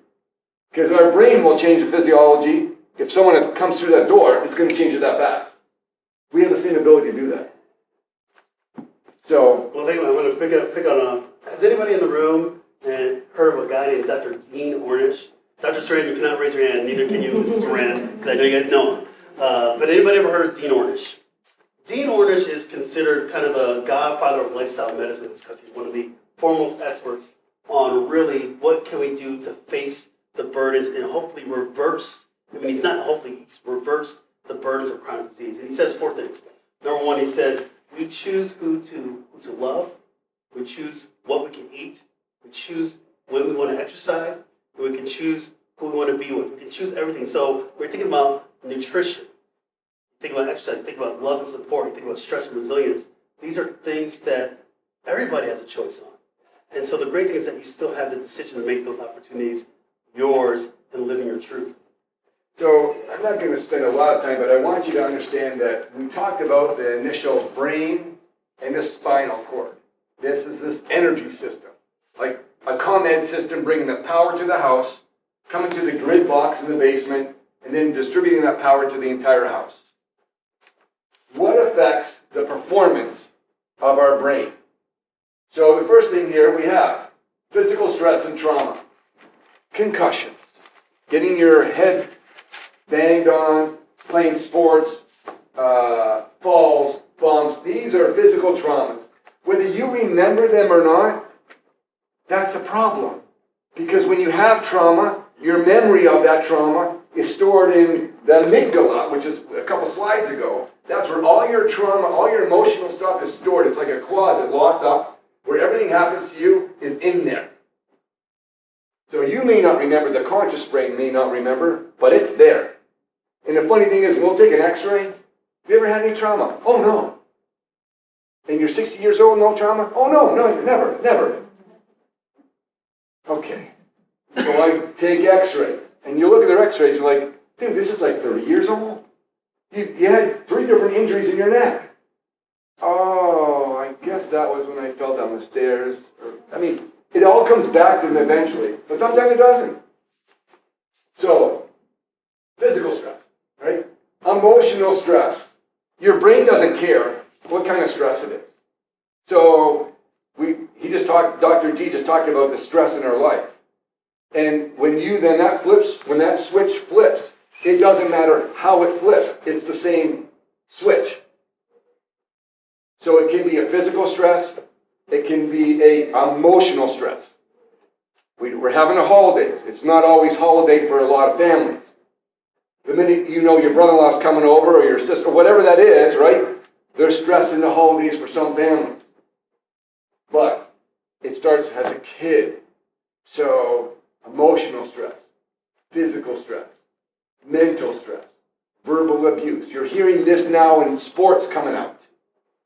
Because our brain will change the physiology. If someone comes through that door, it's going to change it that fast. We have the same ability to do that. So, well, I'm going to pick on. Has anybody in the room heard of a guy named Dr. Dean Ornish? Dr. Saran, you cannot raise your hand, neither can you, Mrs. Saran, because I know you guys know him. But anybody ever heard of Dean Ornish? Dean Ornish is considered kind of a godfather of lifestyle medicine in this country, one of the foremost experts on really what can we do to face the burdens and hopefully reverse, he's reversed the burdens of chronic disease. And he says 4 things. Number 1, he says, we choose who to love, we choose what we can eat, we choose when we want to exercise, and we can choose who we want to be with. We can choose everything. So we're thinking about nutrition, think about exercise, think about love and support, think about stress and resilience. These are things that everybody has a choice on. And so the great thing is that you still have the decision to make those opportunities yours and living your truth. So I'm not going to spend a lot of time, but I want you to understand that we talked about the initial brain and the spinal cord. This is this energy system, like a ComEd system bringing the power to the house, coming to the grid box in the basement, and then distributing that power to the entire house. What affects the performance of our brain? So the first thing here we have physical stress and trauma, concussions, getting your head banged on, playing sports, falls, bumps. These are physical traumas. Whether you remember them or not, that's a problem. Because when you have trauma, your memory of that trauma is stored in the amygdala, which is a couple slides ago. That's where all your trauma, all your emotional stuff is stored. It's like a closet locked up, where everything happens to you is in there. So you may not remember, the conscious brain may not remember, but it's there. And the funny thing is, we'll take an x-ray. Have you ever had any trauma? Oh, no. And you're 60 years old, no trauma? Oh, no, never. Okay. So I take x-rays. And you look at their x-rays, you're like, dude, this is like 30 years old. You had 3 different injuries in your neck. Oh, I guess that was when I fell down the stairs. It all comes back to them eventually, but sometimes it doesn't. So, physical stress, right? Emotional stress. Your brain doesn't care what kind of stress it is. So, Dr. G just talked about the stress in our life. And when that switch flips, it doesn't matter how it flips. It's the same switch. So it can be a physical stress. It can be an emotional stress. We're having a holidays. It's not always holiday for a lot of families. The minute you know your brother-in-law's coming over or your sister, whatever that is, right? They're stressing the holidays for some families. But it starts as a kid. So emotional stress, physical stress, mental stress, verbal abuse. You're hearing this now in sports coming out,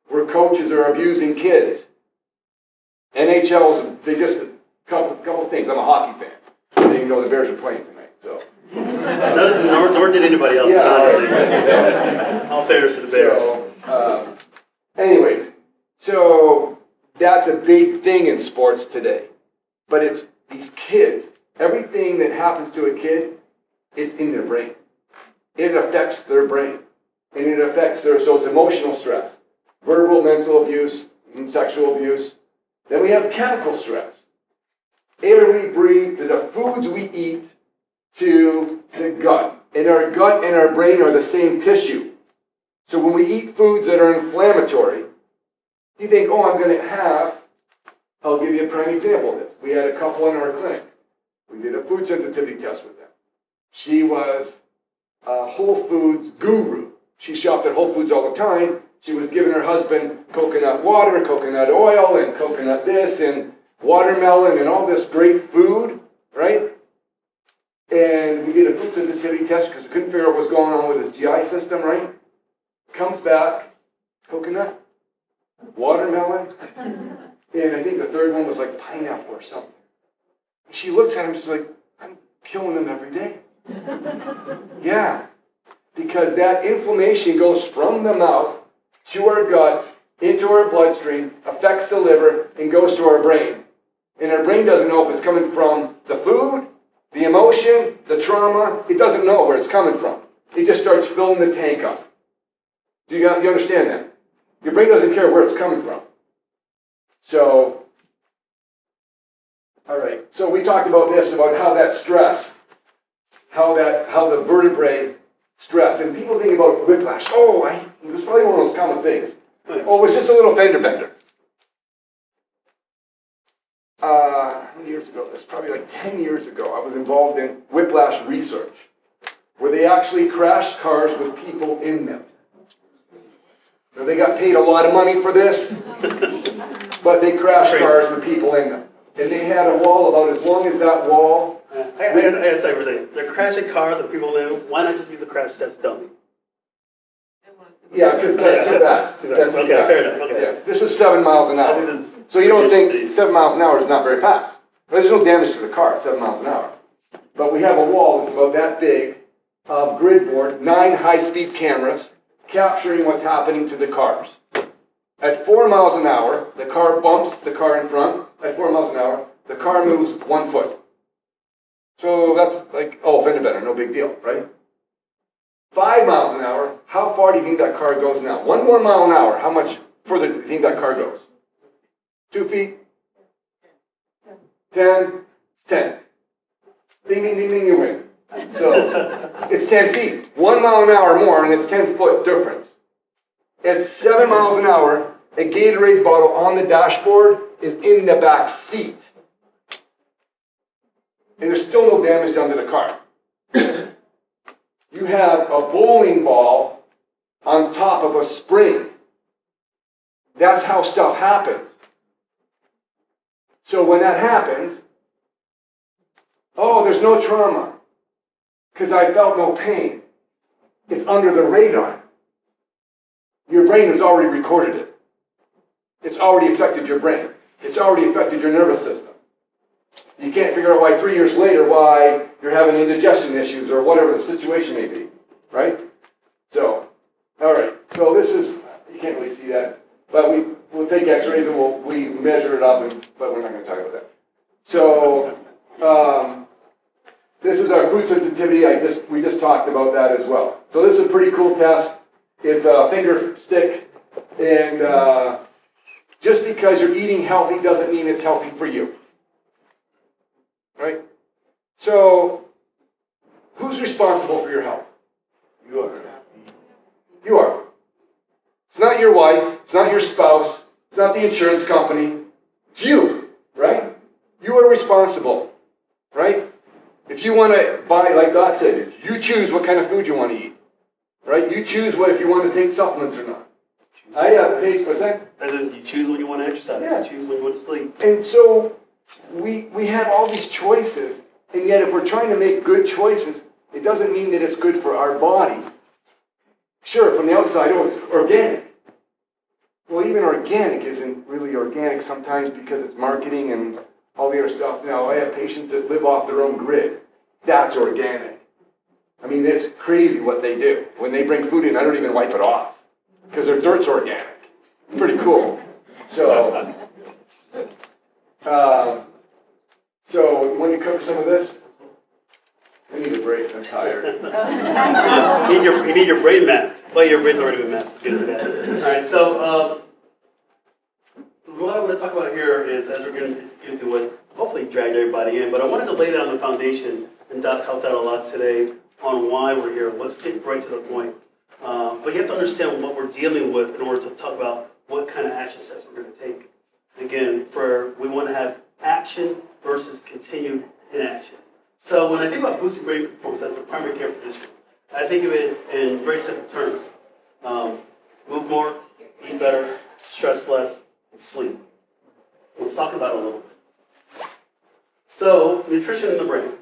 where coaches are abusing kids. NHL's, they just, a couple of things. I'm a hockey fan. I didn't even know the Bears are playing tonight, so. Nor did anybody else, honestly. All fairness to the Bears. Anyways, so that's a big thing in sports today. But it's these kids. Everything that happens to a kid, it's in their brain. It affects their brain. And it affects so it's emotional stress, verbal, mental abuse, and sexual abuse. Then we have chemical stress. Air we breathe, to the foods we eat, to the gut. And our gut and our brain are the same tissue. So when we eat foods that are inflammatory, you think, I'm going to have, I'll give you a prime example of this. We had a couple in our clinic. We did a food sensitivity test with them. She was a Whole Foods guru. She shopped at Whole Foods all the time. She was giving her husband coconut water, coconut oil, and coconut this, and watermelon, and all this great food, right? And we did a food sensitivity test because we couldn't figure out what's going on with his GI system, right? Comes back, coconut, watermelon, and I think the third one was like pineapple or something. She looks at him, she's like, I'm killing them every day. Yeah, because that inflammation goes from the mouth to our gut, into our bloodstream, affects the liver, and goes to our brain. And our brain doesn't know if it's coming from the food, the emotion, the trauma. It doesn't know where it's coming from. It just starts filling the tank up. Do you understand that? Your brain doesn't care where it's coming from. So, all right. So we talked about this, about how that stress, how the vertebrae stress, and people think about whiplash. It was probably one of those common things. It was just a little fender bender. How many years ago? It's probably like 10 years ago. I was involved in whiplash research, where they actually crashed cars with people in them. Now, they got paid a lot of money for this, but they crashed cars with people in them. And they had a wall about as long as that wall. I gotta say for a second. They're crashing cars with people in. Why not just use a crash test dummy? Yeah, because that's too fast. Okay, fair enough. Okay. Yeah. This is 7 miles an hour. So you don't think 7 miles an hour is not very fast. But there's no damage to the car, 7 miles an hour. But we have a wall that's about that big, grid board, 9 high-speed cameras, capturing what's happening to the cars. At 4 miles an hour, the car bumps the car in front. At 4 miles an hour, the car moves 1 foot. So that's like, fender bender, no big deal, right? 5 miles an hour, how far do you think that car goes now? 1 more mile an hour, how much further do you think that car goes? 2 feet? 10? 10. Ding, ding, ding, ding, you win. So, it's 10 feet. 1 mile an hour more, and it's 10-foot difference. At 7 miles an hour, a Gatorade bottle on the dashboard is in the back seat. And there's still no damage done to the car. You have a bowling ball on top of a spring. That's how stuff happens. So when that happens, there's no trauma because I felt no pain. It's under the radar. Your brain has already recorded it. It's already affected your brain. It's already affected your nervous system. You can't figure out why 3 years later why you're having indigestion issues or whatever the situation may be, right? So So this is, you can't really see that, but we'll take x-rays and we measure it up, but we're not going to talk about that. So this is our food sensitivity. We just talked about that as well. So this is a pretty cool test. It's a finger stick, and just because you're eating healthy doesn't mean it's healthy for you. Right? So, who's responsible for your health? You are. You are. It's not your wife, it's not your spouse, it's not the insurance company. It's you, right? You are responsible, right? If you want to buy, like Doc said, you choose what kind of food you want to eat, right? You choose if you want to take supplements or not. I have paid, what's that? That is, you choose when you want to exercise. Yeah. You choose when you want to sleep. And so we have all these choices, and yet if we're trying to make good choices, it doesn't mean that it's good for our body. Sure, from the outside, oh, it's organic. Well, even organic isn't really organic sometimes because it's marketing and all the other stuff. Now, I have patients that live off their own grid. That's organic. I mean, it's crazy what they do. When they bring food in, I don't even wipe it off because their dirt's organic. It's pretty cool. So, when you cover some of this, I need a break. I'm tired. You need your brain mapped. Well, your brain's already been mapped. Get into that. All right. So, what I want to talk about here is, as we're going to get into what hopefully dragged everybody in, but I wanted to lay down the foundation, and Doc helped out a lot today on why we're here. Let's get right to the point. But you have to understand what we're dealing with in order to talk about what kind of action steps we're going to take. Again, we want to have action versus continued inaction. So when I think about boosting brain performance as a primary care physician, I think of it in very simple terms. Move more, eat better, stress less, and sleep. Let's talk about it a little bit. So, nutrition in the brain.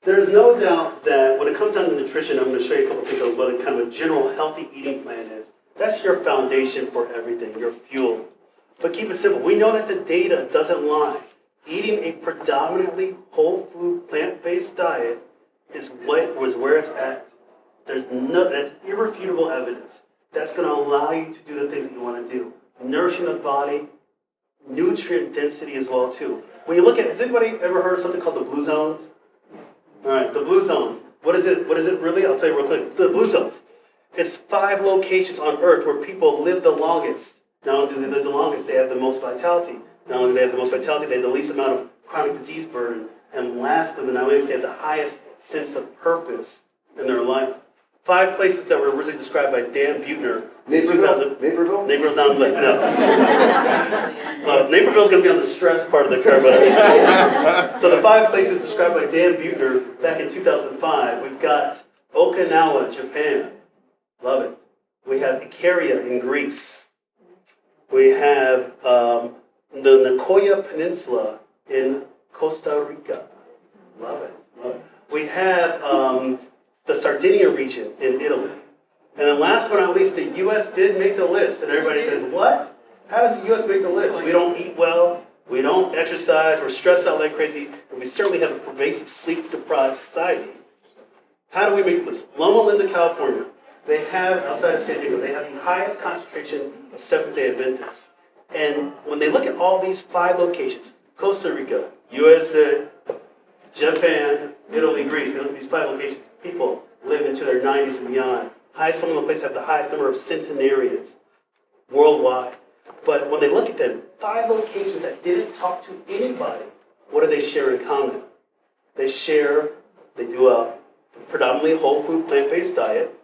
There's no doubt that when it comes down to nutrition, I'm going to show you a couple things of what a kind of a general healthy eating plan is. That's your foundation for everything, your fuel. But keep it simple. We know that the data doesn't lie. Eating a predominantly whole food, plant-based diet is where it's at. That's irrefutable evidence. That's going to allow you to do the things that you want to do. Nourishing the body, nutrient density as well too. When you look at, has anybody ever heard of something called the blue zones? All right, the blue zones. What is it really? I'll tell you real quick. The blue zones. It's 5 locations on Earth where people live the longest. Not only do they live the longest, they have the most vitality. Not only do they have the most vitality, they have the least amount of chronic disease burden. And lastly, but not least, they have the highest sense of purpose in their life. 5 places that were originally described by Dan Buettner in 2000. Naperville? Naperville's on the list, no. Naperville's going to be on the stress part of the curve. So the 5 places described by Dan Buettner back in 2005, we've got Okinawa, Japan. Love it. We have Ikaria in Greece. We have the Nicoya Peninsula in Costa Rica. Love it. Love it. We have the Sardinia region in Italy. And then last but not least, the U.S. did make the list. And everybody says, what? How does the U.S. make the list? We don't eat well. We don't exercise. We're stressed out like crazy. And we certainly have a pervasive sleep-deprived society. How do we make the list? Loma Linda, California. They have, outside of San Diego, they have the highest concentration of Seventh-day Adventists. And when they look at all these 5 locations, Costa Rica, USA, Japan, Italy, Greece, they look at these 5 locations, people live into their 90s and beyond. Some of the places have the highest number of centenarians worldwide. But when they look at them, 5 locations that didn't talk to anybody, what do they share in common? They do a predominantly whole food, plant-based diet.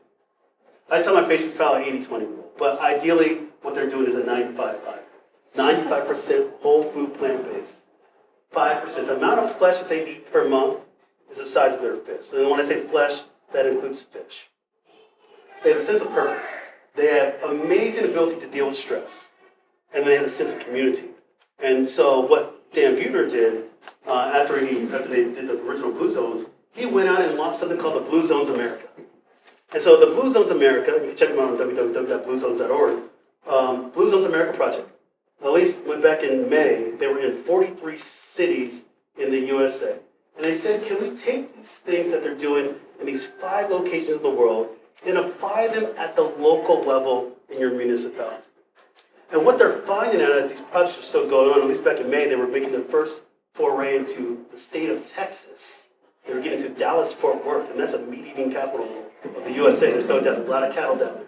I tell my patients to follow an 80-20 rule, but ideally what they're doing is a 95-5. 95% whole food, plant-based. 5%. The amount of flesh that they eat per month is the size of their fist. And when I say flesh, that includes fish. They have a sense of purpose. They have amazing ability to deal with stress. And they have a sense of community. And so what Dan Buettner did, after they did the original Blue Zones, he went out and launched something called the Blue Zones America. And so the Blue Zones America, you can check them out on www.bluezones.org, Blue Zones America Project. At least went back in May, they were in 43 cities in the USA. And they said, can we take these things that they're doing in these 5 locations of the world, and apply them at the local level in your municipality. And what they're finding out as these projects are still going on, at least back in May, they were making their first foray into the state of Texas. They were getting to Dallas-Fort Worth, and that's a meat-eating capital of the USA. There's no doubt, there's a lot of cattle down there.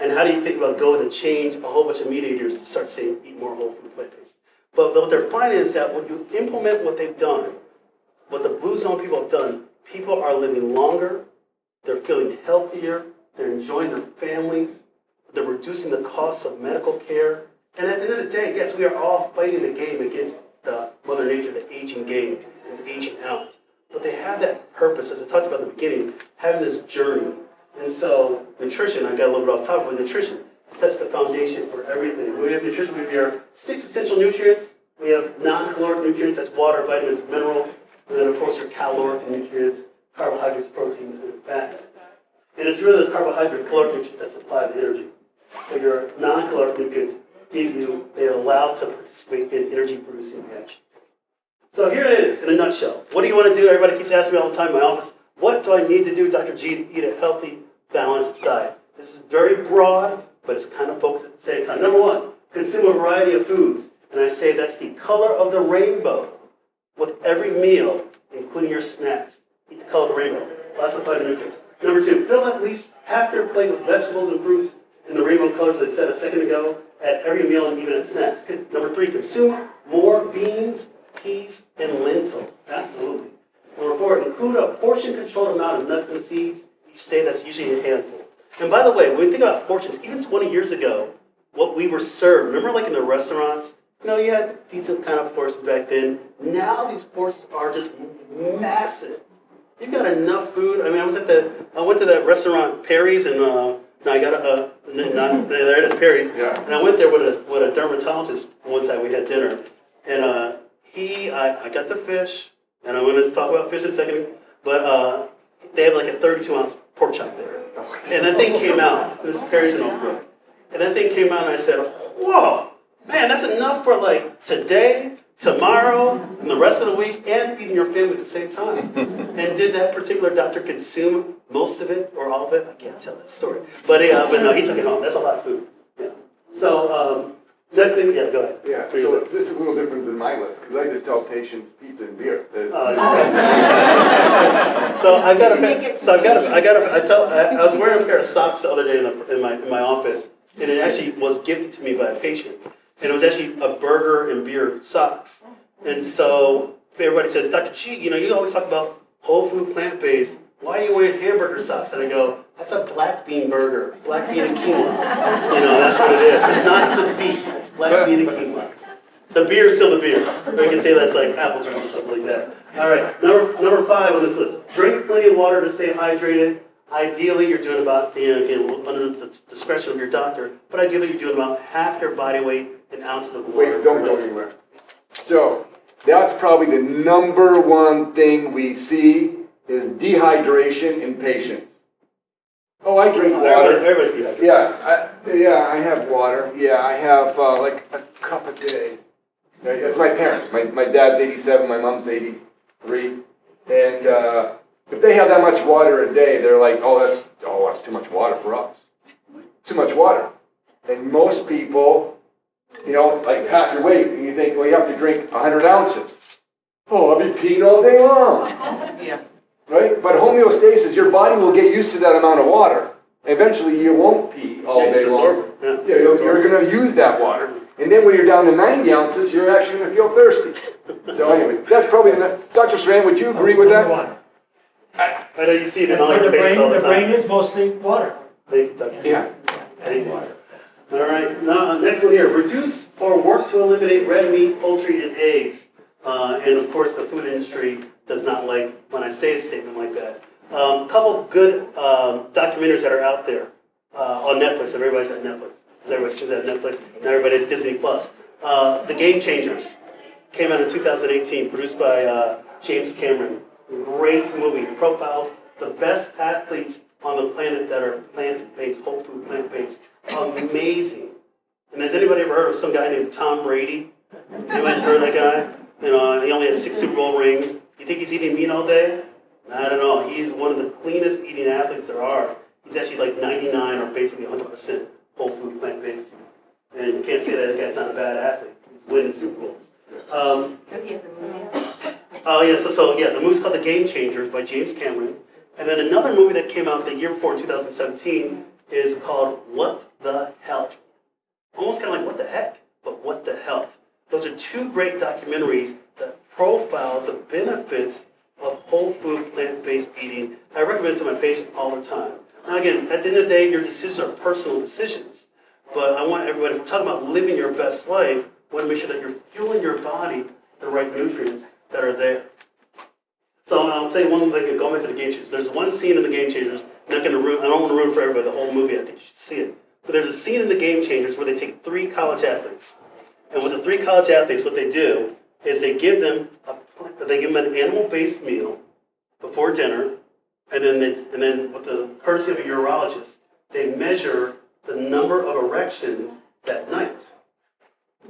And how do you think about going to change a whole bunch of meat eaters to start saying eat more whole food plant-based? But what they're finding is that when you implement what they've done, what the Blue Zone people have done, people are living longer, they're feeling healthier, they're enjoying their families, they're reducing the costs of medical care. And at the end of the day, yes, we are all fighting the game against the Mother Nature, the aging game and aging out. But they have that purpose, as I talked about at the beginning, having this journey. And so nutrition, I got a little bit off topic, but nutrition sets the foundation for everything. When we have nutrition, we have 6 essential nutrients. We have non-caloric nutrients, that's water, vitamins, minerals. And then, of course, your caloric nutrients, carbohydrates, proteins, and fat. And it's really the carbohydrate, caloric nutrients that supply the energy. But your non-caloric nutrients they allow to participate in energy-producing reactions. So here it is in a nutshell. What do you want to do? Everybody keeps asking me all the time in my office, what do I need to do, Dr. G, to eat a healthy, balanced diet? This is very broad, but it's kind of focused at the same time. Number 1, consume a variety of foods. And I say that's the color of the rainbow. With every meal, including your snacks, eat the color of the rainbow. Lots of phytonutrients. Number 2, fill at least half your plate with vegetables and fruits in the rainbow colors that I said a second ago at every meal and even at snacks. Number 3, consume more beans, peas, and lentils. Absolutely. Number 4, include a portion-controlled amount of nuts and seeds each day. That's usually a handful. And by the way, when we think about portions, even 20 years ago, what we were served, remember like in the restaurants, you had decent kind of portions back then. Now these portions are just massive. You've got enough food. I mean, I went to that restaurant, Perry's, and there it is, Perry's. Yeah. And I went there with a dermatologist one time. We had dinner, and I got the fish, and I'm going to talk about fish in a second, but they have like a 32-ounce pork chop there. And that thing came out. This is Perry's in Oak Brook. And that thing came out, and I said, whoa, man, that's enough for like today, tomorrow, and the rest of the week, and feeding your family at the same time. And did that particular doctor consume most of it or all of it? I can't tell that story. But no, he took it home. That's a lot of food. Yeah. So, next thing, yeah, go ahead. Yeah, so this is a little different than my list, because I just tell patients pizza and beer. I was wearing a pair of socks the other day in my office, and it actually was gifted to me by a patient. And it was actually a burger and beer socks. And so everybody says, Dr. G, you always talk about whole food, plant-based. Why are you wearing hamburger socks? And I go, that's a black bean burger, black bean and quinoa. That's what it is. It's not the beef, it's black bean and quinoa. The beer is still the beer. Or you can say that's like apple juice or something like that. All right, number 5 on this list. Drink plenty of water to stay hydrated. Ideally, you're doing about, again, under the discretion of your doctor, but ideally you're doing about half your body weight in ounces of water. Wait, don't go anywhere. So, that's probably the number 1 thing we see is dehydration in patients. Oh, I drink water. Everybody's dehydrated. Yeah, I have water. Yeah, I have like a cup a day. It's my parents. My dad's 87, my mom's 83. And if they have that much water a day, they're like, that's too much water for us. Too much water. And most people, like half your weight, and you think, well, you have to drink 100 ounces. Oh, I'll be peeing all day long. Yeah. Right? But homeostasis, your body will get used to that amount of water. Eventually, you won't pee all day long. You're going to use that water. And then when you're down to 90 ounces, you're actually going to feel thirsty. So anyway, that's probably enough. Dr. Strand, would you agree with that? One. I know you see it in all For your the patients all the brain, the time. brain is mostly water. Thank you, Dr. Yeah. Thank you. All right, now next one here. Reduce or work to eliminate red meat, poultry, and eggs. And of course, the food industry does not like when I say a statement like that. A couple good documentaries that are out there on Netflix. Everybody's got Netflix. Everybody's got Netflix. Now everybody's Disney Plus. The Game Changers came out in 2018, produced by James Cameron. Great movie. Profiles the best athletes on the planet that are plant-based, whole food, plant-based. Amazing. And has anybody ever heard of some guy named Tom Brady? Anybody heard of that guy? He only has 6 Super Bowl rings. You think he's eating meat all day? I don't know. He's one of the cleanest eating athletes there are. He's actually like 99 or basically 100% whole food, plant-based. And you can't say that guy's not a bad athlete. He's winning Super Bowls. So he has a movie. Oh yeah, so the movie's called The Game Changers by James Cameron. And then another movie that came out the year before in 2017 is called What the Health. Almost kind of like What the Heck, but What the Health. Those are two great documentaries that profile the benefits of whole food, plant-based eating. I recommend it to my patients all the time. Now again, at the end of the day, your decisions are personal decisions. But I want everybody, if we're talking about living your best life, we want to make sure that you're fueling your body the right nutrients that are there. So I'll say one thing, going back to The Game Changers. There's one scene in The Game Changers, I don't want to ruin for everybody the whole movie, I think you should see it. But there's a scene in The Game Changers where they take 3 college athletes. And with the 3 college athletes, what they do is they give them an animal-based meal before dinner, and then with the courtesy of a urologist, they measure the number of erections that night.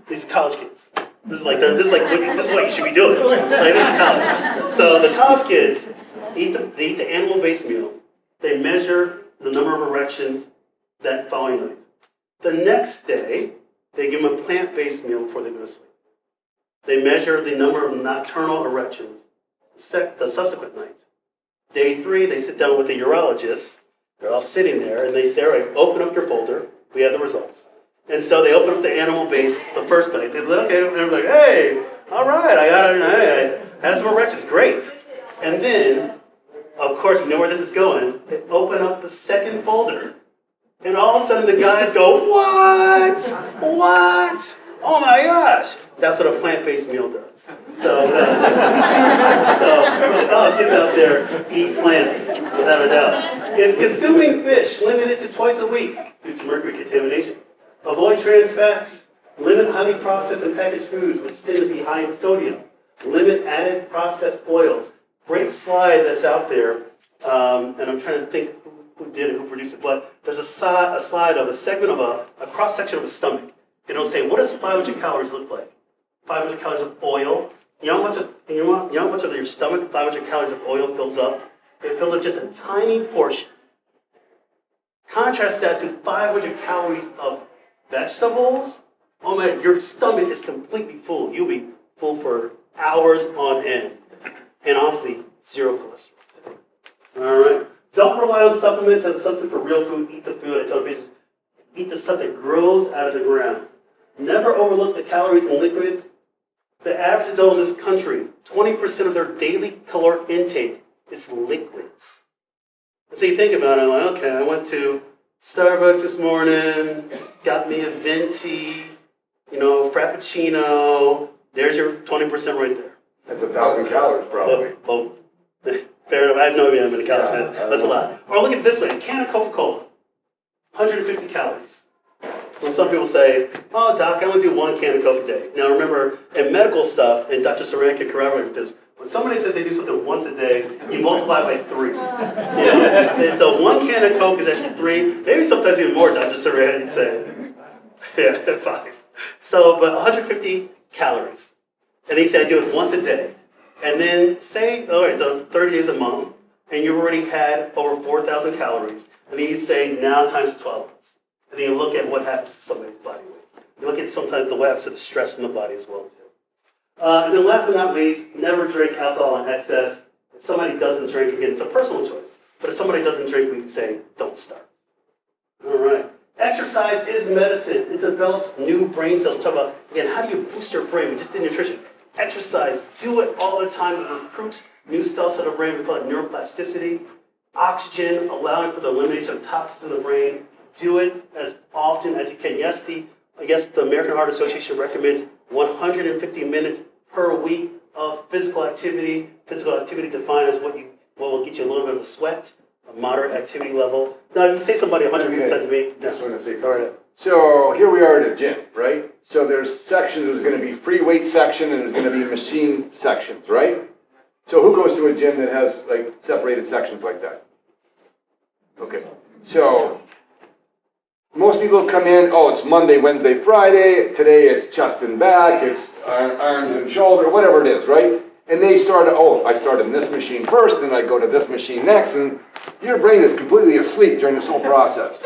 These are college kids. This is what you should be doing. Like, this is college. So the college kids eat the animal-based meal. They measure the number of erections that following night. The next day, they give them a plant-based meal before they go to sleep. They measure the number of nocturnal erections the subsequent night. Day 3, they sit down with the urologist. They're all sitting there, and they say, all right, open up your folder. We have the results. And so they open up the animal-based the first night. They're like, okay, and they're like, hey, all right, I had some erections, great. And then, of course, you know where this is going. They open up the second folder, and all of a sudden the guys go, what? What? Oh my gosh. That's what a plant-based meal does. So the college kids out there eat plants, without a doubt. If consuming fish, limit it to twice a week due to mercury contamination. Avoid trans fats. Limit highly processed and packaged foods, which tend to be high in sodium. Limit added processed oils. Great slide that's out there, and I'm trying to think who did it, who produced it, but there's a slide of a segment of a cross-section of a stomach. It'll say, what does 500 calories look like? 500 calories of oil. You know how much of your stomach 500 calories of oil fills up? It fills up just a tiny portion. Contrast that to 500 calories of vegetables. Oh man, your stomach is completely full. You'll be full for hours on end. And obviously, 0 cholesterol. All right. Don't rely on supplements as a substitute for real food. Eat the food. I tell patients, eat the stuff that grows out of the ground. Never overlook the calories in liquids. The average adult in this country, 20% of their daily caloric intake is liquids. And so you think about it, like, okay, I went to Starbucks this morning, got me a venti, frappuccino. There's your 20% right there. That's 1,000 calories, probably. Oh, fair enough. I have no idea how many calories that's a lot. Or look at it this way: a can of Coca-Cola, 150 calories. When some people say, oh, doc, I only do 1 can of Coke a day. Now remember, in medical stuff, and Dr. Saran can corroborate with this, when somebody says they do something once a day, you multiply by 3. And so 1 can of Coke is actually 3, maybe sometimes even more, Dr. Saran, you'd say. Yeah, 5. So, but 150 calories. And they say I do it once a day. And then say, all right, so it's 30 days a month, and you've already had over 4,000 calories. And then you say, now times 12 months. And then you look at what happens to somebody's body weight. You look at sometimes what happens to the stress in the body as well, too. And then last but not least, never drink alcohol in excess. If somebody doesn't drink, again, it's a personal choice. But if somebody doesn't drink, we can say, don't start. All right. Exercise is medicine. It develops new brain cells. We talk about, again, how do you boost your brain? We just did nutrition. Exercise. Do it all the time. It recruits new cells to the brain. We call it neuroplasticity. Oxygen, allowing for the elimination of toxins in the brain. Do it as often as you can. Yes, the American Heart Association recommends 150 minutes per week of physical activity. Physical activity defined as what will get you a little bit of a sweat, a moderate activity level. Now, if you say somebody 150 times a week, Just want to say, all right. So here we are at a gym, right? So there's sections. There's going to be free weight section and there's going to be machine sections, right? So who goes to a gym that has like separated sections like that? Okay. So most people come in, oh, it's Monday, Wednesday, Friday. Today it's chest and back, it's arms and shoulder, whatever it is, right? And they started, I started in this machine first, then I go to this machine next, and your brain is completely asleep during this whole process.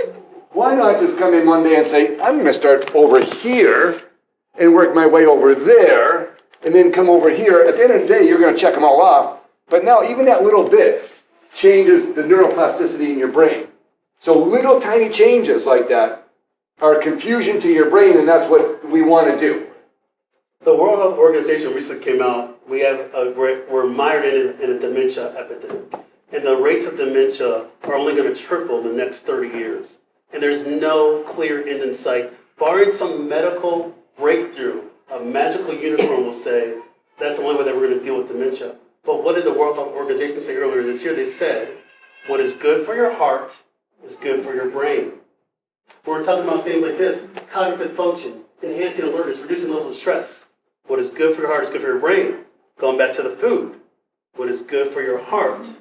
Why not just come in one day and say, I'm going to start over here and work my way over there, and then come over here. At the end of the day, you're going to check them all off. But now, even that little bit changes the neuroplasticity in your brain. So little tiny changes like that are confusion to your brain, and that's what we want to do. The World Health Organization recently came out. We're mired in a dementia epidemic, and the rates of dementia are only going to triple in the next 30 years. And there's no clear end in sight, barring some medical breakthrough. A magical unicorn will say that's the only way that we're going to deal with dementia. But what did the World Health Organization say earlier this year? They said, what is good for your heart is good for your brain. We're talking about things like this: cognitive function, enhancing alertness, reducing levels of stress. What is good for your heart is good for your brain. Going back to the food, what is good for your heart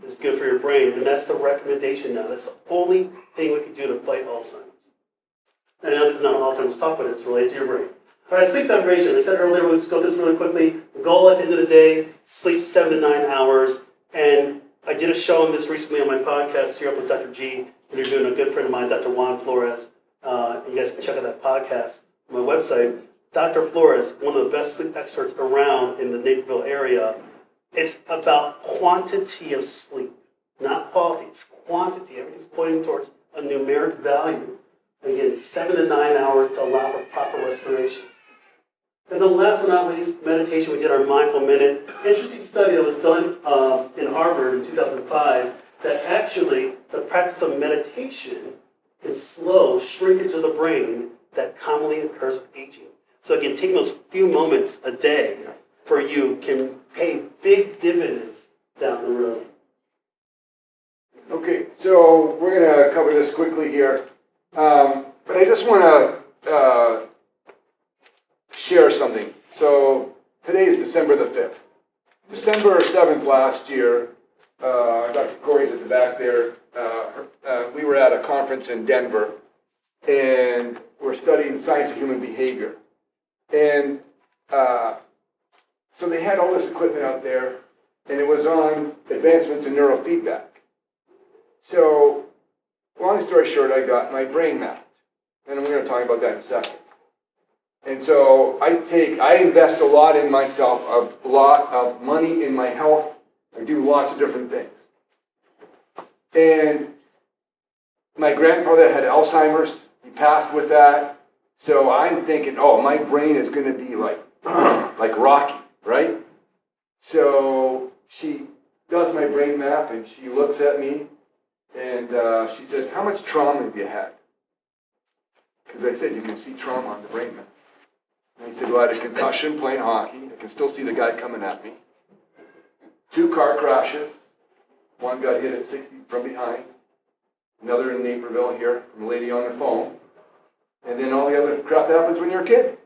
is good for your brain. And that's the recommendation now. That's the only thing we can do to fight Alzheimer's. And I know this is not an Alzheimer's talk, but it's related to your brain. All right, sleep deprivation. I said earlier, we'll just go through this really quickly. The goal at the end of the day, sleep 7 to 9 hours. And I did a show on this recently on my podcast here up with Dr. G, interviewing a good friend of mine, Dr. Juan Flores. You guys can check out that podcast on my website. Dr. Flores, one of the best sleep experts around in the Naperville area. It's about quantity of sleep, not quality. It's quantity. Everything's pointing towards a numeric value. Again, 7 to 9 hours to allow for proper restoration. And then last but not least, meditation. We did our mindful minute. Interesting study that was done in Harvard in 2005 that actually the practice of meditation can slow shrinkage of the brain that commonly occurs with aging. So again, taking those few moments a day for you can pay big dividends down the road. Okay, so we're going to cover this quickly here. But I just want to share something. So today is December the 5th. December 7th last year, Dr. Corey's at the back there. We were at a conference in Denver, and we're studying science of human behavior. And so they had all this equipment out there, and it was on advancements in neurofeedback. So, long story short, I got my brain mapped. And I'm going to talk about that in a second. And so I invest a lot in myself, a lot of money in my health. I do lots of different things. And my grandfather had Alzheimer's. He passed with that. So I'm thinking, my brain is going to be like Rocky, right? So she does my brain map, and she looks at me, and she says, how much trauma have you had? Because I said, you can see trauma on the brain map. And he said, well, I had a concussion playing hockey. I can still see the guy coming at me. 2 car crashes. One got hit at 60 from behind. Another in Naperville here from a lady on the phone. And then all the other crap that happens when you're a kid.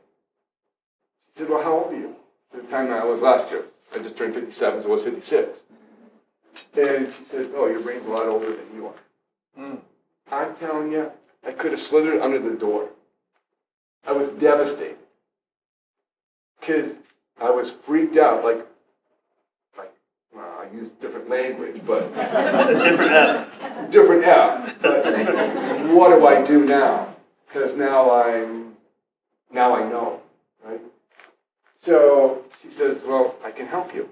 She said, well, how old are you? At the time I was last year. I just turned 57, so I was 56. And she says, your brain's a lot older than you are. I'm telling you, I could have slithered under the door. I was devastated. Because I was freaked out, I used different language, but... Different F. Different F. But what do I do now? Because now I know, right? So she says, well, I can help you.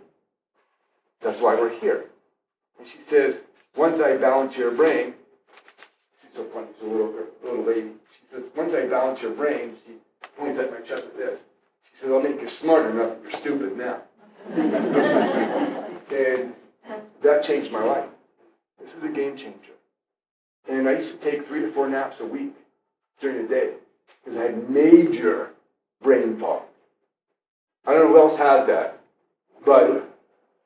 That's why we're here. And she says, once I balance your brain, she's so funny, she's a little lady. She says, once I balance your brain, she points at my chest with this. She says, I'll make you smarter enough that you're stupid now. And that changed my life. This is a game changer. And I used to take 3 to 4 naps a week during the day because I had major brain fog. I don't know who else has that, but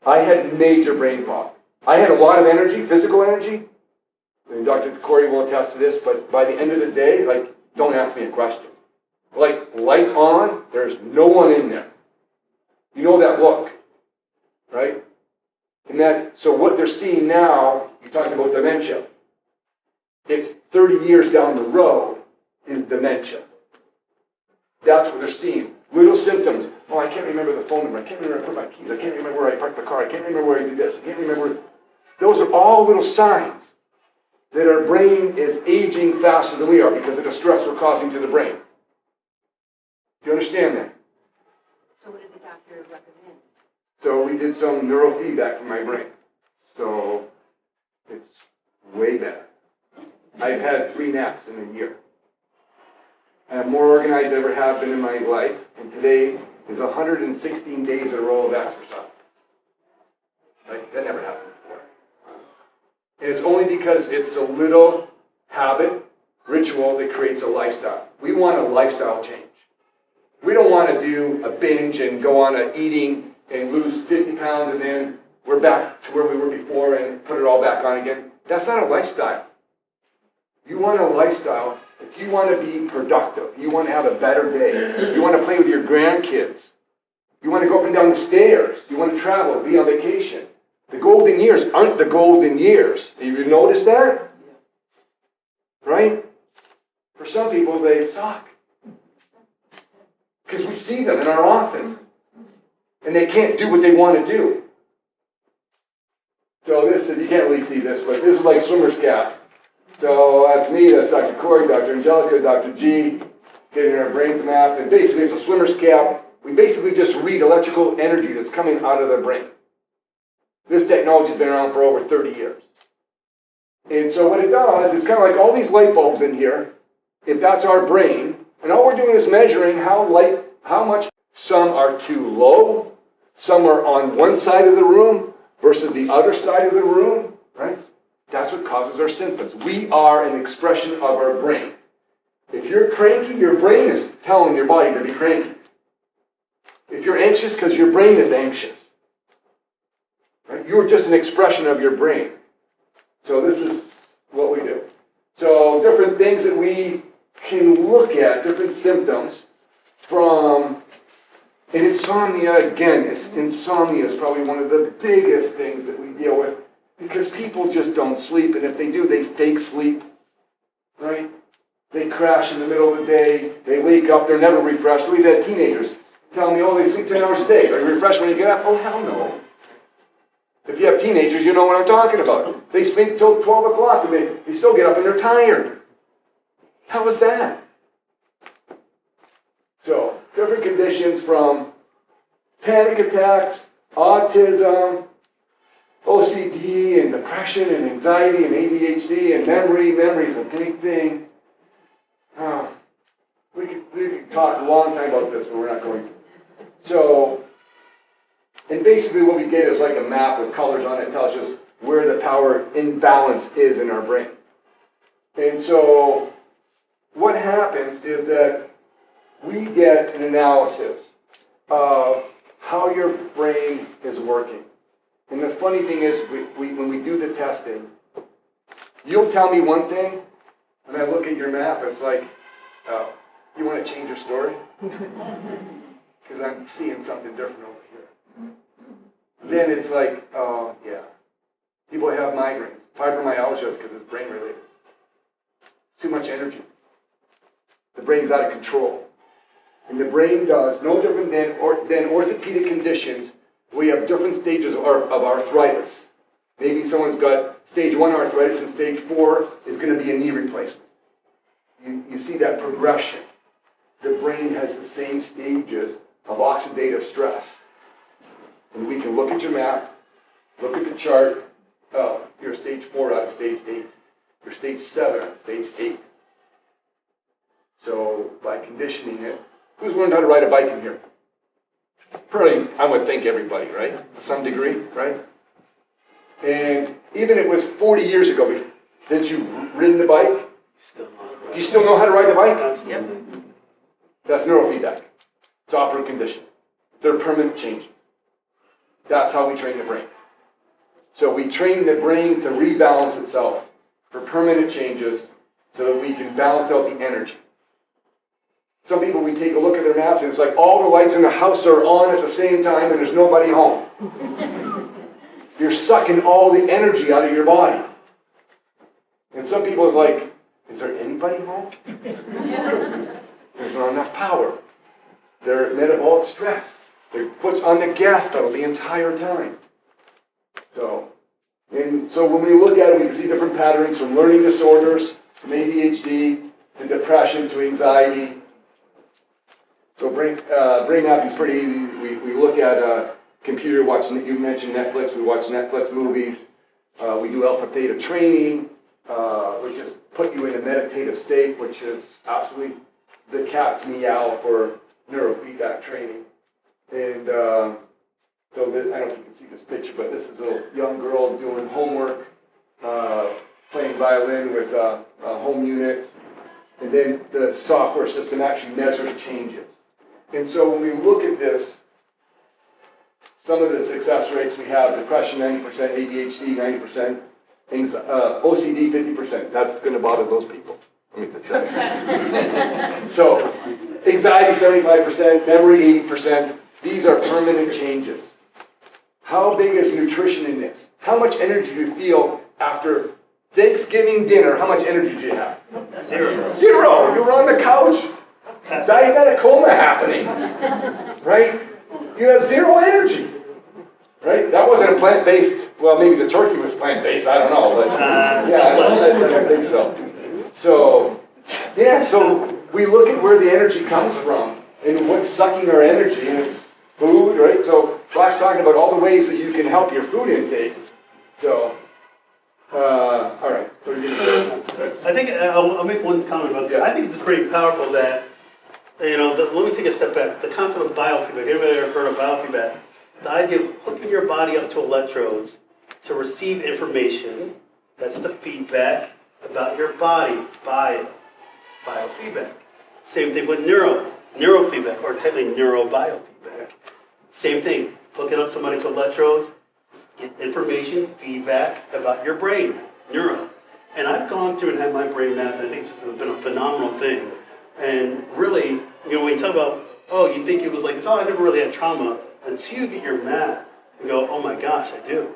I had major brain fog. I had a lot of energy, physical energy, and Dr. Corey will attest to this, but by the end of the day, don't ask me a question. Lights on, there's no one in there. You know that look, right? So what they're seeing now, you're talking about dementia. It's 30 years down the road is dementia. That's what they're seeing. Little symptoms. Oh, I can't remember the phone number. I can't remember where I put my keys. I can't remember where I parked the car. I can't remember where I did this. I can't remember. Those are all little signs that our brain is aging faster than we are because of the stress we're causing to the brain. Do you understand that? So what did the doctor recommend? So we did some neurofeedback for my brain. So it's way better. I've had 3 naps in a year. I'm more organized than I ever have been in my life, and today is 116 days in a row of exercise. Like, that never happened before. And it's only because it's a little habit, ritual that creates a lifestyle. We want a lifestyle change. We don't want to do a binge and go on a eating and lose 50 pounds and then we're back to where we were before and put it all back on again. That's not a lifestyle. You want a lifestyle. If you want to be productive, you want to have a better day, you want to play with your grandkids, you want to go up and down the stairs, you want to travel, be on vacation. The golden years aren't the golden years. Have you noticed that? Right? For some people, they suck. Because we see them in our office. And they can't do what they want to do. So this is, you can't really see this, but this is like swimmer's cap. So that's me, that's Dr. Corey, Dr. Angelica, Dr. G, getting our brains mapped. And basically it's a swimmer's cap. We basically just read electrical energy that's coming out of their brain. This technology has been around for over 30 years. And so what it does, it's kind of like all these light bulbs in here, if that's our brain, and all we're doing is measuring how much, some are too low, some are on one side of the room versus the other side of the room, right? That's what causes our symptoms. We are an expression of our brain. If you're cranky, your brain is telling your body to be cranky. If you're anxious, because your brain is anxious. Right? You're just an expression of your brain. So this is what we do. So different things that we can look at, different symptoms from, and insomnia, again, insomnia is probably one of the biggest things that we deal with because people just don't sleep, and if they do, they fake sleep, right? They crash in the middle of the day, they wake up, they're never refreshed. We've had teenagers tell me, oh, they sleep 10 hours a day. Are you refreshed when you get up? Oh, hell no. If you have teenagers, you know what I'm talking about. They sleep till 12 o'clock, and they still get up and they're tired. How is that? So, different conditions from panic attacks, autism, OCD, and depression, and anxiety, and ADHD, and memory. Memory is a big thing. We could talk a long time about this, but we're not going to. So, and basically what we get is like a map with colors on it. It tells us where the power imbalance is in our brain. And so, what happens is that we get an analysis of how your brain is working. And the funny thing is, when we do the testing, you'll tell me one thing, and I look at your map, it's like, oh, you want to change your story? Because I'm seeing something different over here. Then it's like, oh, yeah. People have migraines. Fibromyalgia is because it's brain related. Too much energy. The brain's out of control. And the brain does no different than orthopedic conditions. We have different stages of arthritis. Maybe someone's got stage 1 arthritis and stage 4 is going to be a knee replacement. You see that progression. The brain has the same stages of oxidative stress. And we can look at your map, look at the chart. Oh, you're stage 4 out of stage 8. You're stage 7 out of stage 8. So by conditioning it, who's learned how to ride a bike in here? Probably, I would think everybody, right? To some degree, right? And even it was 40 years ago that you ridden the bike, you still know how to ride the bike? Absolutely. That's neurofeedback. It's operant conditioning. They're permanent changes. That's how we train the brain. So we train the brain to rebalance itself for permanent changes so that we can balance out the energy. Some people, we take a look at their maps and it's like all the lights in the house are on at the same time and there's nobody home. You're sucking all the energy out of your body. And some people, it's like, is there anybody home? There's not enough power. They're metabolic stress. Their foot's on the gas pedal the entire time. So when we look at it, we can see different patterns from learning disorders, from ADHD, to depression, to anxiety. So brain mapping is pretty easy. We look at computer, you mentioned Netflix, we watch Netflix movies. We do alpha theta training, which is put you in a meditative state, which is absolutely the cat's meow for neurofeedback training. And I don't know if you can see this picture, but this is a young girl doing homework, playing violin with a home unit. And then the software system actually measures changes. And so when we look at this, some of the success rates we have: depression 90%, ADHD 90%, OCD 50%. That's going to bother those people. Let me tell you. So anxiety 75%, memory 80%. These are permanent changes. How big is nutrition in this? How much energy do you feel after Thanksgiving dinner? How much energy do you have? Zero. Zero. You were on the couch. Diabetic coma happening. Right? You have zero energy. Right? That wasn't a plant-based, well, maybe the turkey was plant-based, I don't know, but yeah, I don't think so. So we look at where the energy comes from and what's sucking our energy, and it's food, right? So Brock's talking about all the ways that you can help your food intake. So, all right. So you're gonna I think I'll make one comment about this. Yeah. I think it's pretty powerful that, let me take a step back. The concept of biofeedback. Anybody ever heard of biofeedback? The idea of hooking your body up to electrodes to receive information, that's the feedback about your body, biofeedback. Same thing with neurofeedback, or technically neurobiofeedback. Same thing, hooking up somebody to electrodes, get information, feedback about your brain, neuro. And I've gone through and had my brain mapped, and I think it's been a phenomenal thing. And really, when you talk about, you think it was like, I never really had trauma, until you get your map and go, oh my gosh, I do.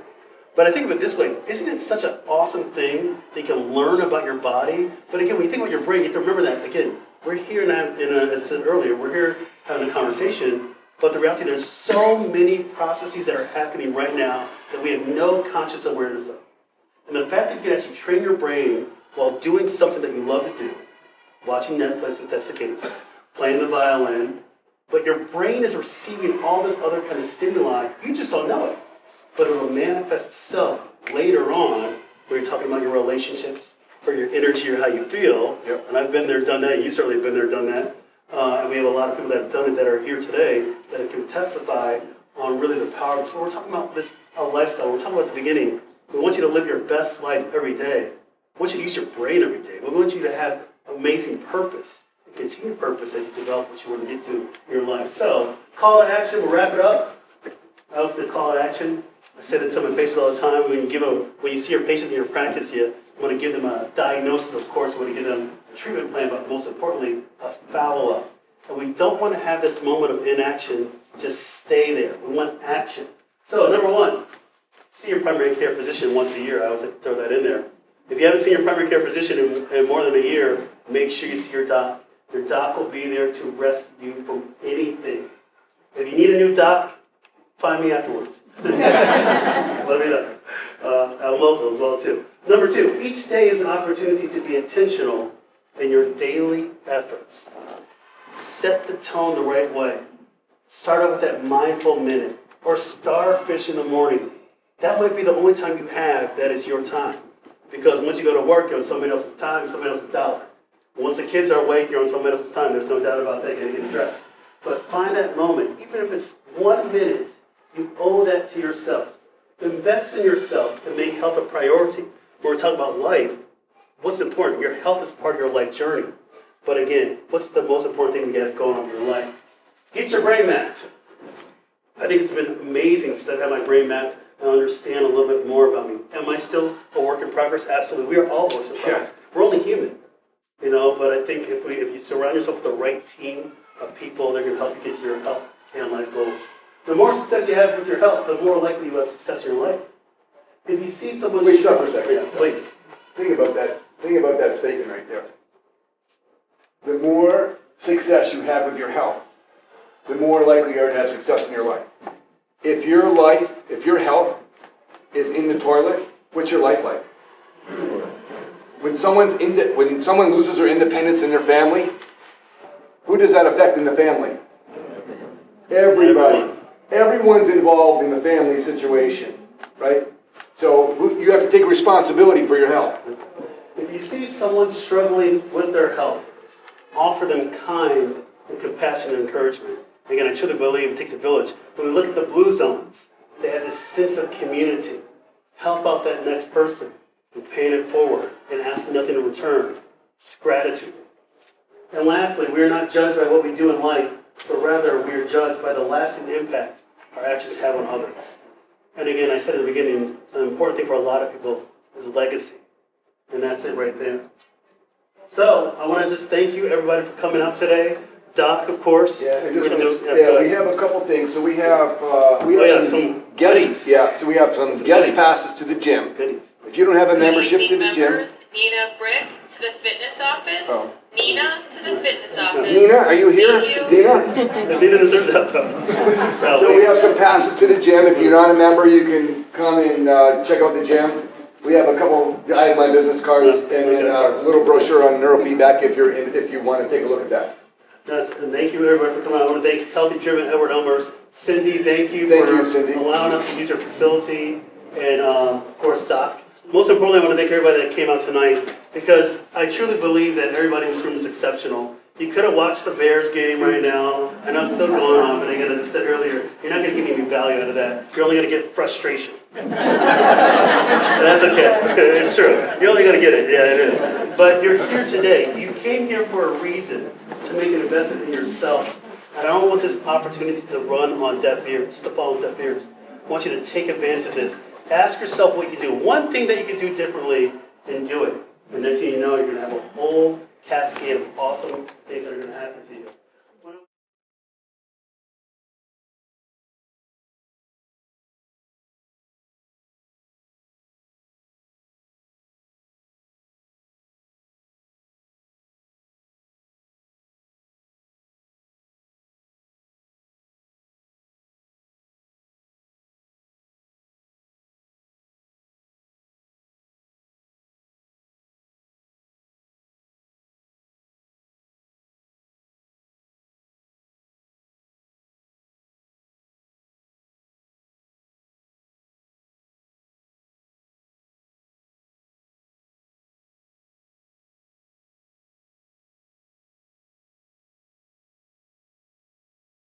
But I think of it this way: isn't it such an awesome thing that you can learn about your body? But again, when you think about your brain, you have to remember that, again, we're here now, as I said earlier, we're here having a conversation, but the reality, there's so many processes that are happening right now that we have no conscious awareness of. And the fact that you can actually train your brain while doing something that you love to do, watching Netflix if that's the case, playing the violin, but your brain is receiving all this other kind of stimuli, you just don't know it. But it will manifest itself later on, where you're talking about your relationships, or your energy, or how you feel. Yep. And I've been there, done that. You certainly have been there, done that. And we have a lot of people that have done it that are here today that can testify on really the power of this. We're talking about this a lifestyle. We're talking about the beginning. We want you to live your best life every day. We want you to use your brain every day. We want you to have amazing purpose. Continued purpose as you develop what you want to get to in your life. So, call to action, we'll wrap it up. That was the call to action. I say that to my patients all the time. When you see your patients in your practice, you want to give them a diagnosis, of course. You want to give them a treatment plan, but most importantly, a follow-up. And we don't want to have this moment of inaction just stay there. We want action. So, number one, see your primary care physician once a year. I always like to throw that in there. If you haven't seen your primary care physician in more than a year, make sure you see your doc. Your doc will be there to rescue you from anything. If you need a new doc, find me afterwards. Let me know. I'm local as well, too. Number two, each day is an opportunity to be intentional in your daily efforts. Set the tone the right way. Start out with that mindful minute, or starfish in the morning. That might be the only time you have that is your time. Because once you go to work, you're on somebody else's time, somebody else's dollar. Once the kids are awake, you're on somebody else's time. There's no doubt about that. You're getting dressed. But find that moment. Even if it's 1 minute, you owe that to yourself. Invest in yourself and make health a priority. When we're talking about life, what's important? Your health is part of your life journey. But again, what's the most important thing you have going on in your life? Get your brain mapped. I think it's been amazing since I've had my brain mapped and understand a little bit more about me. Am I still a work in progress? Absolutely. We are all works in progress. We're only human. But I think if you surround yourself with the right team of people, they're going to help you get to your health and life goals. The more success you have with your health, the more likely you have success in your life. If you see someone... Wait, stop for a second. Yeah, please. Think about that statement right there. The more success you have with your health, the more likely you are to have success in your life. If your health is in the toilet, what's your life like? When someone loses their independence in their family, who does that affect in the family? Everybody. Everyone's involved in the family situation, right? So you have to take responsibility for your health. If you see someone struggling with their health, offer them kind and compassionate encouragement. Again, I truly believe it takes a village. When we look at the blue zones, they have this sense of community. Help out that next person and paying it forward and asking nothing in return. It's gratitude. And lastly, we are not judged by what we do in life, but rather we are judged by the lasting impact our actions have on others. And again, I said at the beginning, an important thing for a lot of people is legacy. And that's it right there. So I want to just thank you, everybody, for coming out today. Doc, of course. We go have a couple things. So we have some guest, goodies. Yeah, so we have some guest goodies. passes to the gym. Goodies. If you don't have a membership to the Members, gym, Nina Brick to the fitness office. Oh. Nina to the fitness office. Nina, are you here? Thank you. Nina? Does Nina deserve that though? So we have some passes to the gym. If you're not a member, you can come and check out the gym. We have a couple. I have my business cards and then a little brochure on neurofeedback if you want to take a look at that. Yes, and thank you everybody for coming out. I want to thank Healthy Driven Edward-Elmhurst. Cindy, thank you Thank for you, Cindy. allowing us to use your facility. And of course, Doc. Most importantly, I want to thank everybody that came out tonight because I truly believe that everybody in this room is exceptional. You could have watched the Bears game right now. I know it's still going on, but again, as I said earlier, you're not going to get any value out of that. You're only going to get frustration. And that's okay. It's true. You're only going to get it. Yeah, it is. But you're here today. You came here for a reason, to make an investment in yourself. And I don't want this opportunity to run on deaf ears, to fall on deaf ears. I want you to take advantage of this. Ask yourself what you can do. One thing that you can do differently, and do it. And next thing you know, you're going to have a whole cascade of awesome things that are going to happen to you.